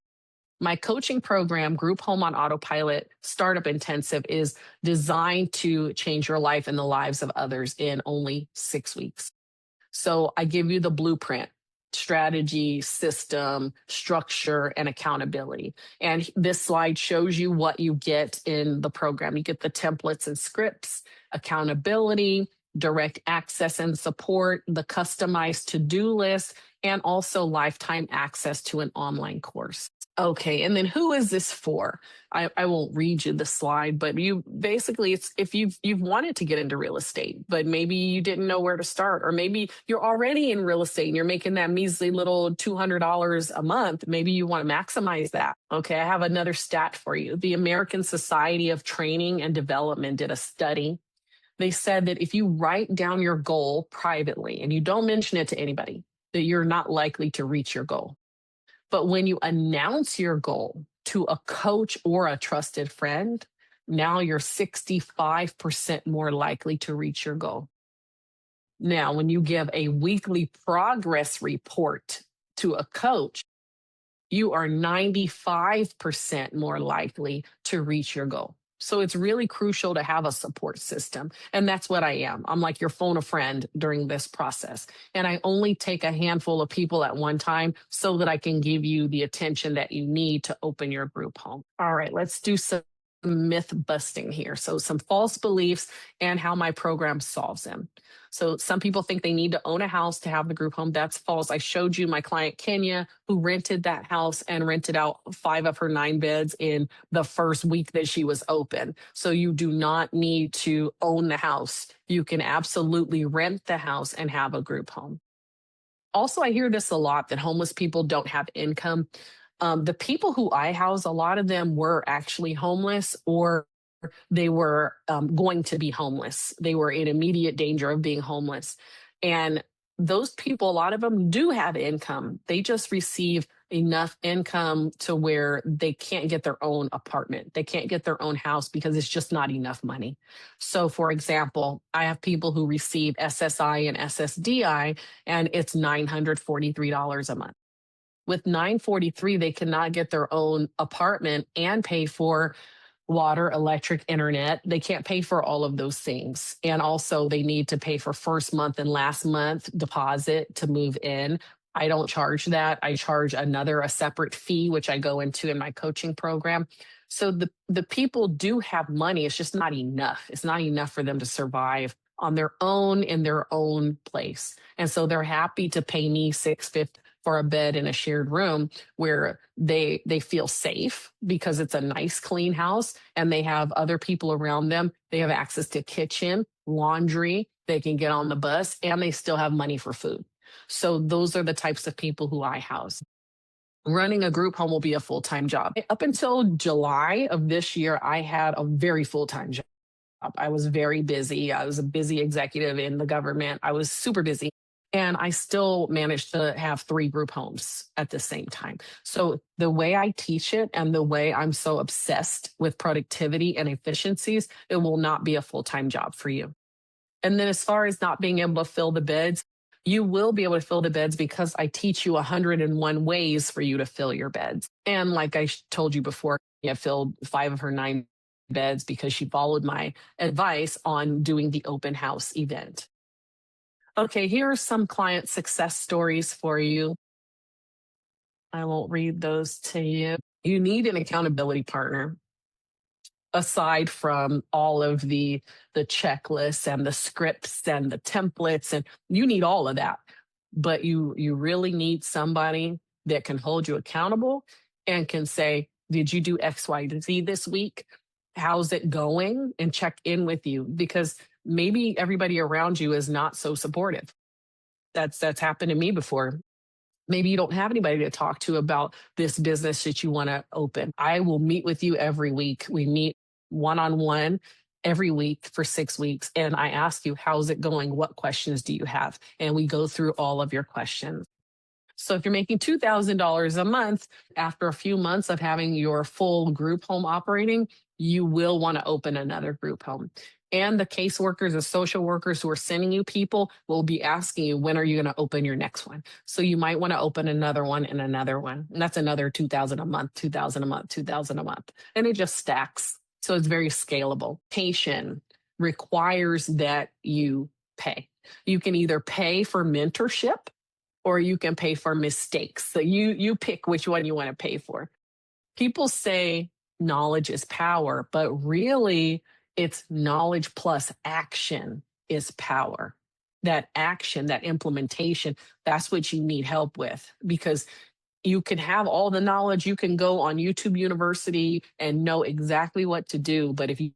My coaching program, Group Home on Autopilot Startup Intensive, is designed to change your life and the lives of others in only 6 weeks. So I give you the blueprint, strategy, system, structure, and accountability. And this slide shows you what you get in the program. You get the templates and scripts, accountability, direct access and support, the customized to-do list, and also lifetime access to an online course. Okay, and then who is this for? I won't read you the slide, but you basically it's if you've wanted to get into real estate, but maybe you didn't know where to start, or maybe you're already in real estate and you're making that measly little $200 a month. Maybe you want to maximize that. Okay, I have another stat for you. The American Society of Training and Development did a study. They said that if you write down your goal privately and you don't mention it to anybody, that you're not likely to reach your goal. But when you announce your goal to a coach or a trusted friend, now you're 65% more likely to reach your goal. Now, when you give a weekly progress report to a coach, you are 95% more likely to reach your goal. So it's really crucial to have a support system. And that's what I am. I'm like your phone a friend during this process. And I only take a handful of people at one time so that I can give you the attention that you need to open your group home. All right, let's do some myth busting here. So some false beliefs and how my program solves them. So some people think they need to own a house to have the group home. That's false. I showed you my client, Kenya, who rented that house and rented out 5 of her 9 beds in the first week that she was open. So you do not need to own the house. You can absolutely rent the house and have a group home. Also, I hear this a lot that homeless people don't have income. The people who I house, a lot of them were actually homeless, or they were going to be homeless. They were in immediate danger of being homeless. And those people, a lot of them do have income. They just receive enough income to where they can't get their own apartment. They can't get their own house because it's just not enough money. So for example, I have people who receive SSI and SSDI, and it's $943 a month. With $943, they cannot get their own apartment and pay for water, electric, internet. They can't pay for all of those things. And also they need to pay for first month and last month deposit to move in. I don't charge that. I charge a separate fee, which I go into in my coaching program. So the people do have money. It's just not enough. It's not enough for them to survive on their own in their own place. And so they're happy to pay me $650 for a bed in a shared room where they feel safe because it's a nice, clean house and they have other people around them. They have access to kitchen, laundry, they can get on the bus, and they still have money for food. So those are the types of people who I house. Running a group home will be a full-time job. Up until July of this year, I had a very full-time job. I was very busy. I was a busy executive in the government. I was super busy. And I still managed to have 3 group homes at the same time. So the way I teach it and the way I'm so obsessed with productivity and efficiencies, it will not be a full-time job for you. And then as far as not being able to fill the beds, you will be able to fill the beds because I teach you 101 ways for you to fill your beds. And like I told you before, I filled 5 of her 9 beds because she followed my advice on doing the open house event. Okay, here are some client success stories for you. I won't read those to you. You need an accountability partner aside from all of the checklists and the scripts and the templates, and you need all of that. But you really need somebody that can hold you accountable and can say, did you do X, Y, Z this week? How's it going? And check in with you, because maybe everybody around you is not so supportive. That's happened to me before. Maybe you don't have anybody to talk to about this business that you want to open. I will meet with you every week. We meet one-on-one every week for 6 weeks. And I ask you, how's it going? What questions do you have? And we go through all of your questions. So if you're making $2,000 a month, after a few months of having your full group home operating, you will want to open another group home. And the caseworkers, the social workers who are sending you people will be asking you, when are you going to open your next one? So you might want to open another one and another one. And that's another 2,000 a month, 2,000 a month, 2,000 a month. And it just stacks. So it's very scalable. Patient requires that you pay. You can either pay for mentorship or you can pay for mistakes. So you pick which one you want to pay for. People say knowledge is power, but really it's knowledge plus action is power. That action, that implementation, that's what you need help with, because you can have all the knowledge. You can go on YouTube University and know exactly what to do. But if you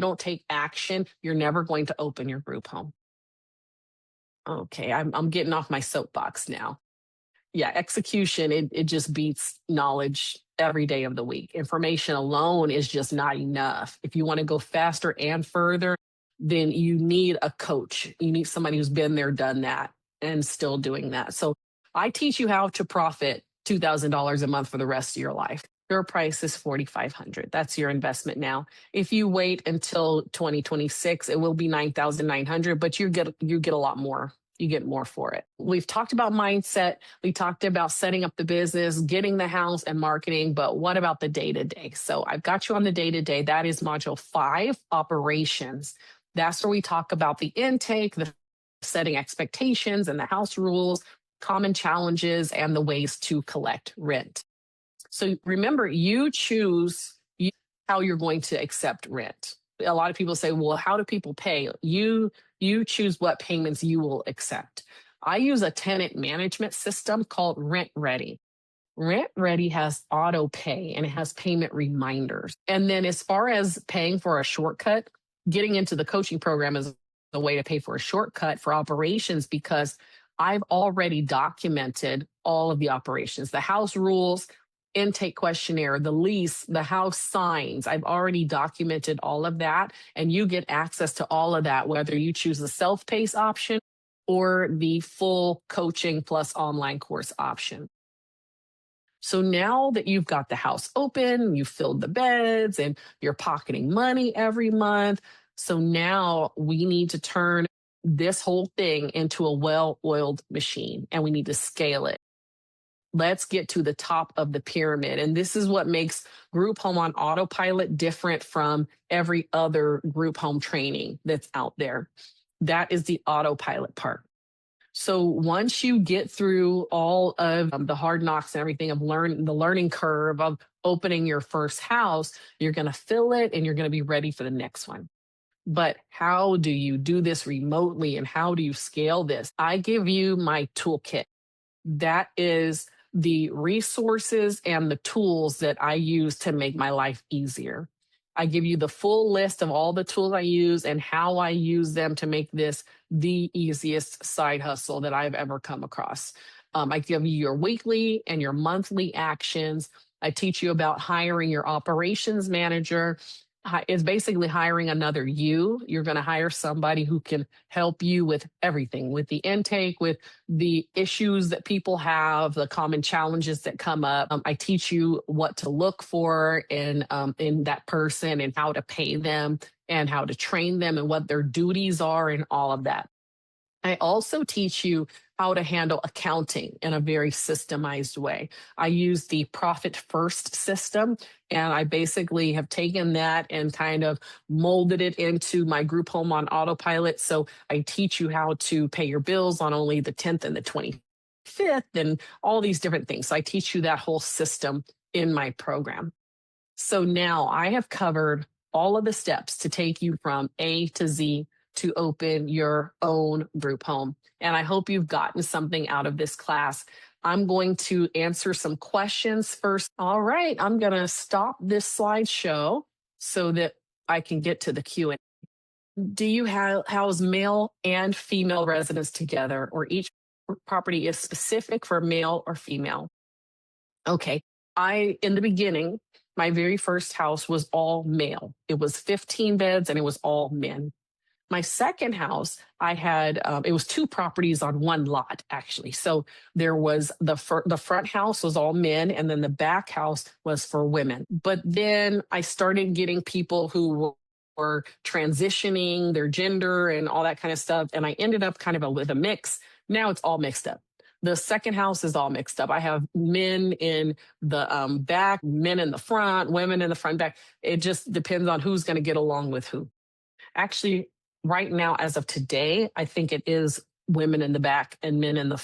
don't take action, you're never going to open your group home. Okay, I'm getting off my soapbox now. Yeah, execution, it just beats knowledge every day of the week. Information alone is just not enough. If you want to go faster and further, then you need a coach. You need somebody who's been there, done that, and still doing that. So I teach you how to profit $2,000 a month for the rest of your life. Your price is $4,500. That's your investment now. If you wait until 2026, it will be $9,900, but you get a lot more. You get more for it. We've talked about mindset. We talked about setting up the business, getting the house and marketing, but what about the day-to-day? So I've got you on the day-to-day. That is module 5, operations. That's where we talk about the intake, the setting expectations and the house rules, common challenges, and the ways to collect rent. So remember, you choose how you're going to accept rent. A lot of people say, well, how do people pay? You choose what payments you will accept. I use a tenant management system called Rent Ready. Rent Ready has auto pay and it has payment reminders. And then as far as paying for a shortcut, getting into the coaching program is a way to pay for a shortcut for operations, because I've already documented all of the operations, the house rules, intake questionnaire, the lease, the house signs. I've already documented all of that, and you get access to all of that, whether you choose the self-paced option or the full coaching plus online course option. So now that you've got the house open, you've filled the beds, and you're pocketing money every month. So now we need to turn this whole thing into a well-oiled machine, and we need to scale it. Let's get to the top of the pyramid. And this is what makes group home on autopilot different from every other group home training that's out there. That is the autopilot part. So once you get through all of the hard knocks and everything of the learning curve of opening your first house, you're going to fill it and you're going to be ready for the next one. But how do you do this remotely, and how do you scale this? I give you my toolkit. That is the resources and the tools that I use to make my life easier. I give you the full list of all the tools I use and how I use them to make this the easiest side hustle that I've ever come across. I give you your weekly and your monthly actions. I teach you about hiring your operations manager. It's basically hiring another you. You're going to hire somebody who can help you with everything, with the intake, with the issues that people have, the common challenges that come up. I teach you what to look for in that person, and how to pay them, and how to train them, and what their duties are, and all of that. I also teach you how to handle accounting in a very systemized way. I use the Profit First system, and I basically have taken that and kind of molded it into my group home on autopilot. So I teach you how to pay your bills on only the 10th and the 25th and all these different things. So I teach you that whole system in my program. So now I have covered all of the steps to take you from A to Z to open your own group home. And I hope you've gotten something out of this class. I'm going to answer some questions first. All right, I'm going to stop this slideshow so that I can get to the Q&A. Do you house male and female residents together, or each property is specific for male or female? Okay, in the beginning, my very first house was all male. It was 15 beds and it was all men. My second house, I had it was two properties on one lot actually. So there was the front house was all men, and then the back house was for women. But then I started getting people who were transitioning their gender and all that kind of stuff, and I ended up kind of with a mix. Now it's all mixed up. The second house is all mixed up. I have men in the back, men in the front, women in the front, back. It just depends on who's going to get along with who. Actually, right now, as of today, I think it is women in the back and men in the.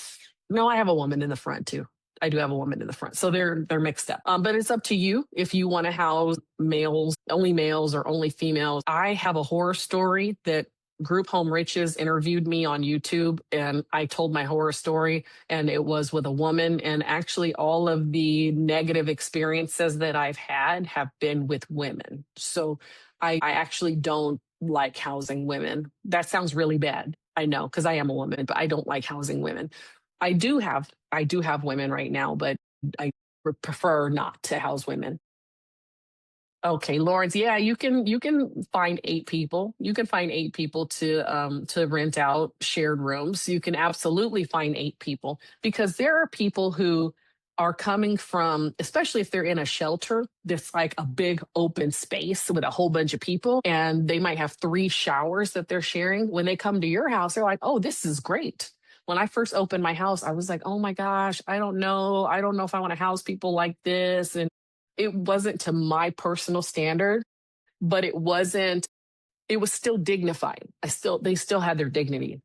No, I have a woman in the front too. I do have a woman in the front, so they're mixed up. But it's up to you if you want to house males, or only females. I have a horror story that Group Home Riches interviewed me on YouTube, and I told my horror story, and it was with a woman. And actually, all of the negative experiences that I've had have been with women. So I actually don't like housing women. That sounds really bad. I know, because I am a woman, but I don't like housing women. I do have women right now, but I prefer not to house women. Okay, Lawrence. Yeah, you can find 8 people. You can find 8 people to rent out shared rooms. You can absolutely find 8 people, because there are people who are coming from, especially if they're in a shelter that's like a big open space with a whole bunch of people, and they might have 3 showers that they're sharing. When they come to your house, they're like, "Oh, this is great." When I first opened my house, I was like, "Oh my gosh, I don't know. I don't know if I want to house people like this." And it wasn't to my personal standard, but it was still dignified. They still had their dignity.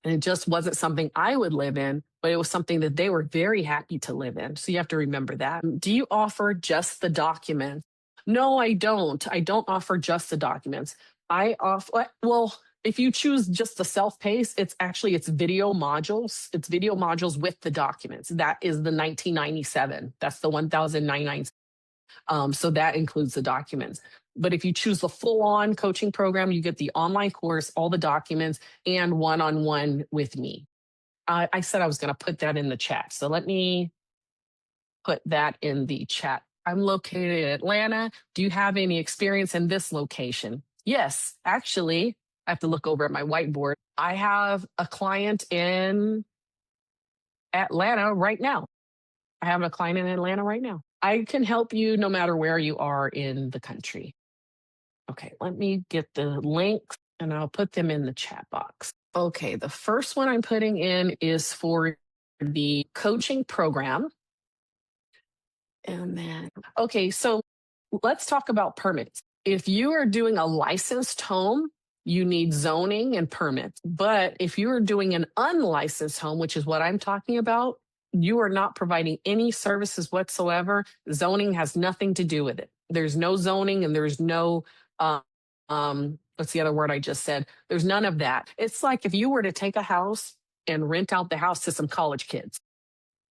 And it just wasn't something I would live in, but it was something that they were very happy to live in. So you have to remember that. Do you offer just the documents? No, I don't. I don't offer just the documents. I offer, well, if you choose just the self-paced, it's video modules. It's video modules with the documents. That is the 1997. That's the 1999. So that includes the documents. But if you choose the full on coaching program, you get the online course, all the documents, and one on one with me. I said I was going to put that in the chat. So let me put that in the chat. I'm located in Atlanta. Do you have any experience in this location? Yes, actually, I have to look over at my whiteboard. I have a client in Atlanta right now. I have a client in Atlanta right now. I can help you no matter where you are in the country. Okay, let me get the links and I'll put them in the chat box. Okay, the first one I'm putting in is for the coaching program. And then, okay, so let's talk about permits. If you are doing a licensed home, you need zoning and permits. But if you are doing an unlicensed home, which is what I'm talking about, you are not providing any services whatsoever. Zoning has nothing to do with it. There's no zoning and there's no, what's the other word I just said? There's none of that. It's like if you were to take a house and rent out the house to some college kids.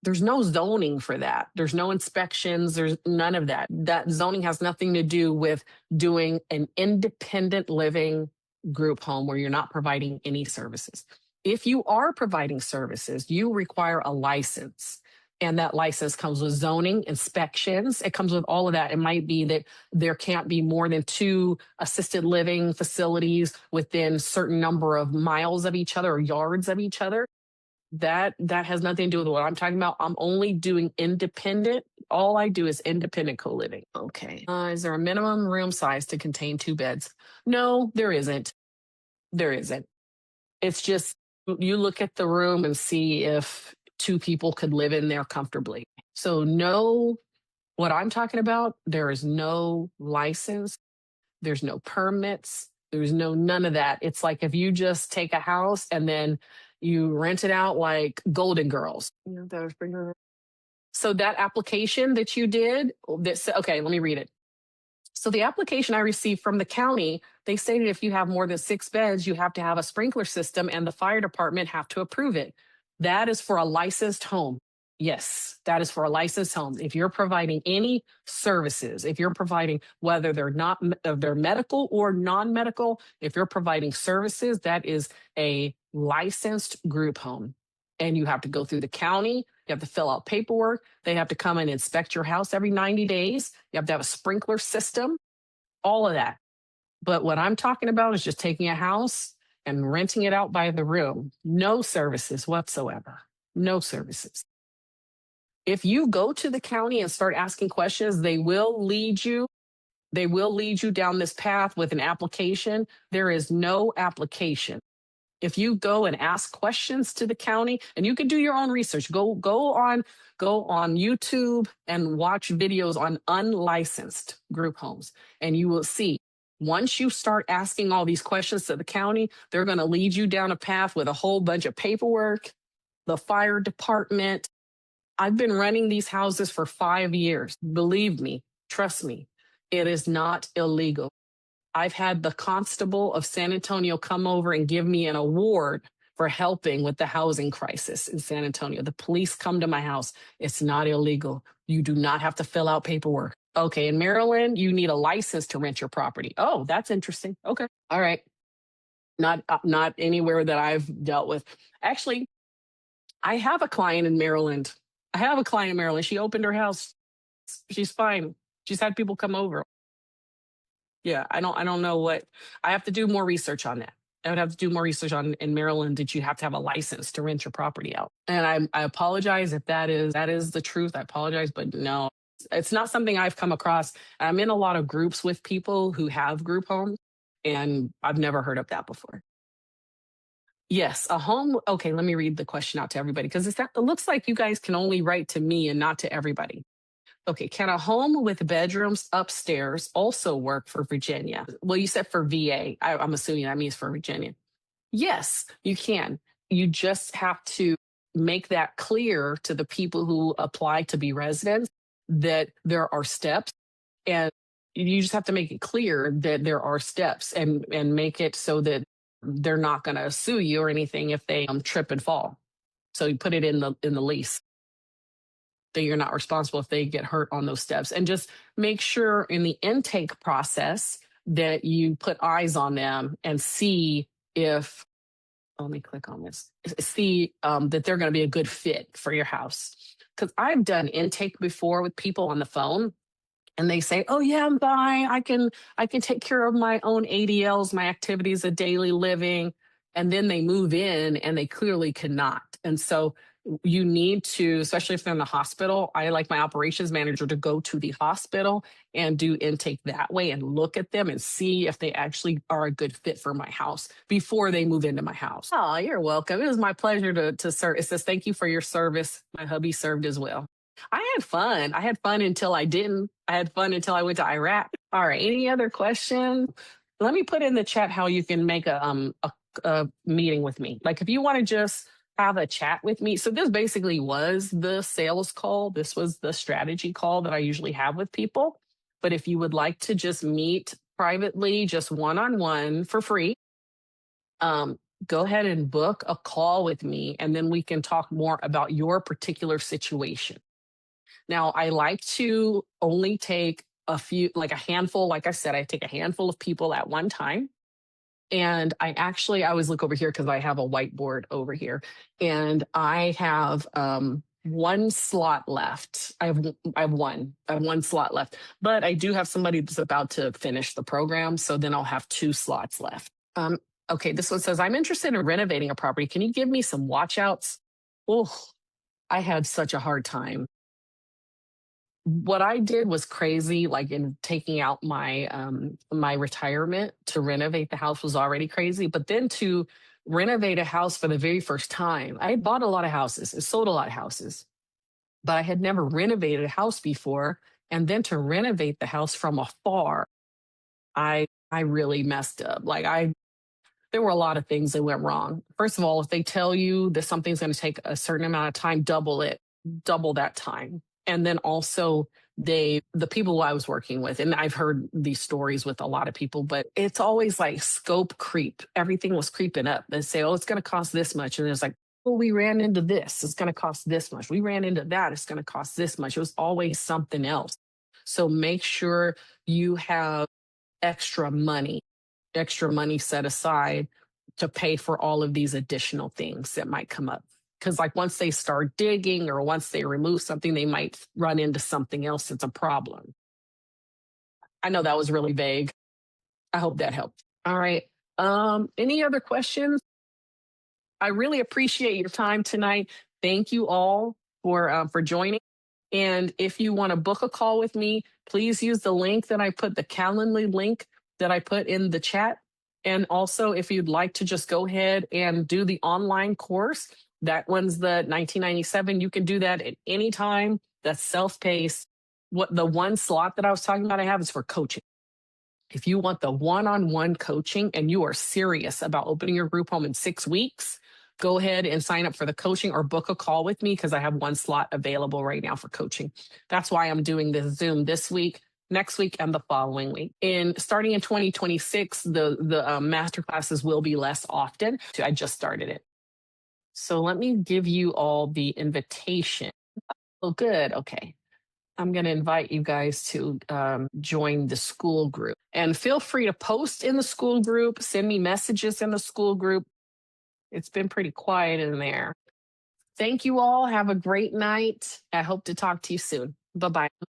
There's no zoning for that. There's no inspections. There's none of that. That zoning has nothing to do with doing an independent living group home where you're not providing any services. If you are providing services, you require a license. And that license comes with zoning, inspections. It comes with all of that. It might be that there can't be more than 2 assisted living facilities within certain number of miles of each other or yards of each other. That has nothing to do with what I'm talking about. I'm only doing independent. All I do is independent co-living. Okay. Is there a minimum room size to contain 2 beds? No, there isn't. There isn't. It's just you look at the room and see if 2 people could live in there comfortably. So no, what I'm talking about, there is no license. There's no permits. There's none of that. It's like if you just take a house and then you rent it out like Golden Girls. So that application that you did, okay, let me read it. So the application I received from the county, they stated if you have more than 6 beds, you have to have a sprinkler system and the fire department have to approve it. That is for a licensed home. Yes, that is for a licensed home. If you're providing any services, if you're providing, whether they're medical or non-medical, if you're providing services, that is a licensed group home. And you have to go through the county. You have to fill out paperwork. They have to come and inspect your house every 90 days. You have to have a sprinkler system, all of that. But what I'm talking about is just taking a house and renting it out by the room. No services whatsoever. No services. If you go to the county and start asking questions, they will lead you. They will lead you down this path with an application. There is no application. If you go and ask questions to the county, and you can do your own research, go on YouTube and watch videos on unlicensed group homes, and you will see, once you start asking all these questions to the county, they're going to lead you down a path with a whole bunch of paperwork, the fire department. I've been running these houses for 5 years. Believe me, trust me, it is not illegal. I've had the constable of San Antonio come over and give me an award for helping with the housing crisis in San Antonio. The police come to my house. It's not illegal. You do not have to fill out paperwork. Okay, in Maryland, you need a license to rent your property. Oh, that's interesting. Okay. All right. Not anywhere that I've dealt with. Actually, I have a client in Maryland. She opened her house. She's fine. She's had people come over. Yeah, I don't know what. I have to do more research on that. I would have to do more research on in Maryland. Did you have to have a license to rent your property out? And I apologize if that is the truth. I apologize, but no, it's not something I've come across. I'm in a lot of groups with people who have group homes, and I've never heard of that before. Yes, a home. Okay, let me read the question out to everybody, because it looks like you guys can only write to me and not to everybody. Okay, can a home with bedrooms upstairs also work for Virginia? Well, you said for VA. I'm assuming that means for Virginia. Yes, you can. You just have to make that clear to the people who apply to be residents that there are steps, and you just have to make it clear that there are steps, and make it so that they're not going to sue you or anything if they trip and fall. So you put it in the lease that you're not responsible if they get hurt on those steps. And just make sure in the intake process that you put eyes on them and see if, let me click on this, see that they're going to be a good fit for your house. Because I've done intake before with people on the phone, and they say, "Oh yeah, I'm fine. I can take care of my own ADLs, my activities of daily living." And then they move in and they clearly cannot. And so you need to, especially if they're in the hospital, I like my operations manager to go to the hospital and do intake that way and look at them and see if they actually are a good fit for my house before they move into my house. Oh, you're welcome. It was my pleasure to serve. It says, "Thank you for your service. My hubby served as well." I had fun. I had fun until I didn't. I had fun until I went to Iraq. All right. Any other questions? Let me put in the chat how you can make a meeting with me. Like, if you want to just have a chat with me. So this basically was the sales call. This was the strategy call that I usually have with people. But if you would like to just meet privately, just one-on-one for free, go ahead and book a call with me, and then we can talk more about your particular situation. Now, I like to only take like a handful. Like I said, I take a handful of people at one time. And I always look over here because I have a whiteboard over here, and I have one slot left. I have one slot left, but I do have somebody that's about to finish the program. So then I'll have two slots left. Okay, this one says, "I'm interested in renovating a property. Can you give me some watch outs?" Oh, I had such a hard time. What I did was crazy, like in taking out my retirement to renovate the house was already crazy. But then to renovate a house for the very first time, I had bought a lot of houses and sold a lot of houses, but I had never renovated a house before. And then to renovate the house from afar, I really messed up. There were a lot of things that went wrong. First of all, if they tell you that something's going to take a certain amount of time, double that time. And then also the people who I was working with, and I've heard these stories with a lot of people, but it's always like scope creep. Everything was creeping up. They say, "Oh, it's going to cost this much." And it's like, "Oh, we ran into this. It's going to cost this much. We ran into that. It's going to cost this much." It was always something else. So make sure you have extra money set aside to pay for all of these additional things that might come up. Because like once they start digging or once they remove something, they might run into something else that's a problem. I know that was really vague. I hope that helped. All right. Any other questions? I really appreciate your time tonight. Thank you all for joining. And if you want to book a call with me, please use the link that I put, the Calendly link that I put in the chat. And also, if you'd like to just go ahead and do the online course, that one's the 1997. You can do that at any time. That's self-paced. What the one slot that I was talking about I have is for coaching. If you want the one-on-one coaching and you are serious about opening your group home in 6 weeks, go ahead and sign up for the coaching or book a call with me because I have one slot available right now for coaching. That's why I'm doing this Zoom this week, next week, and the following week. And starting in 2026, the master classes will be less often. I just started it. So let me give you all the invitation. Oh, good. Okay. I'm going to invite you guys to join the school group. And feel free to post in the school group, send me messages in the school group. It's been pretty quiet in there. Thank you all. Have a great night. I hope to talk to you soon. Bye-bye.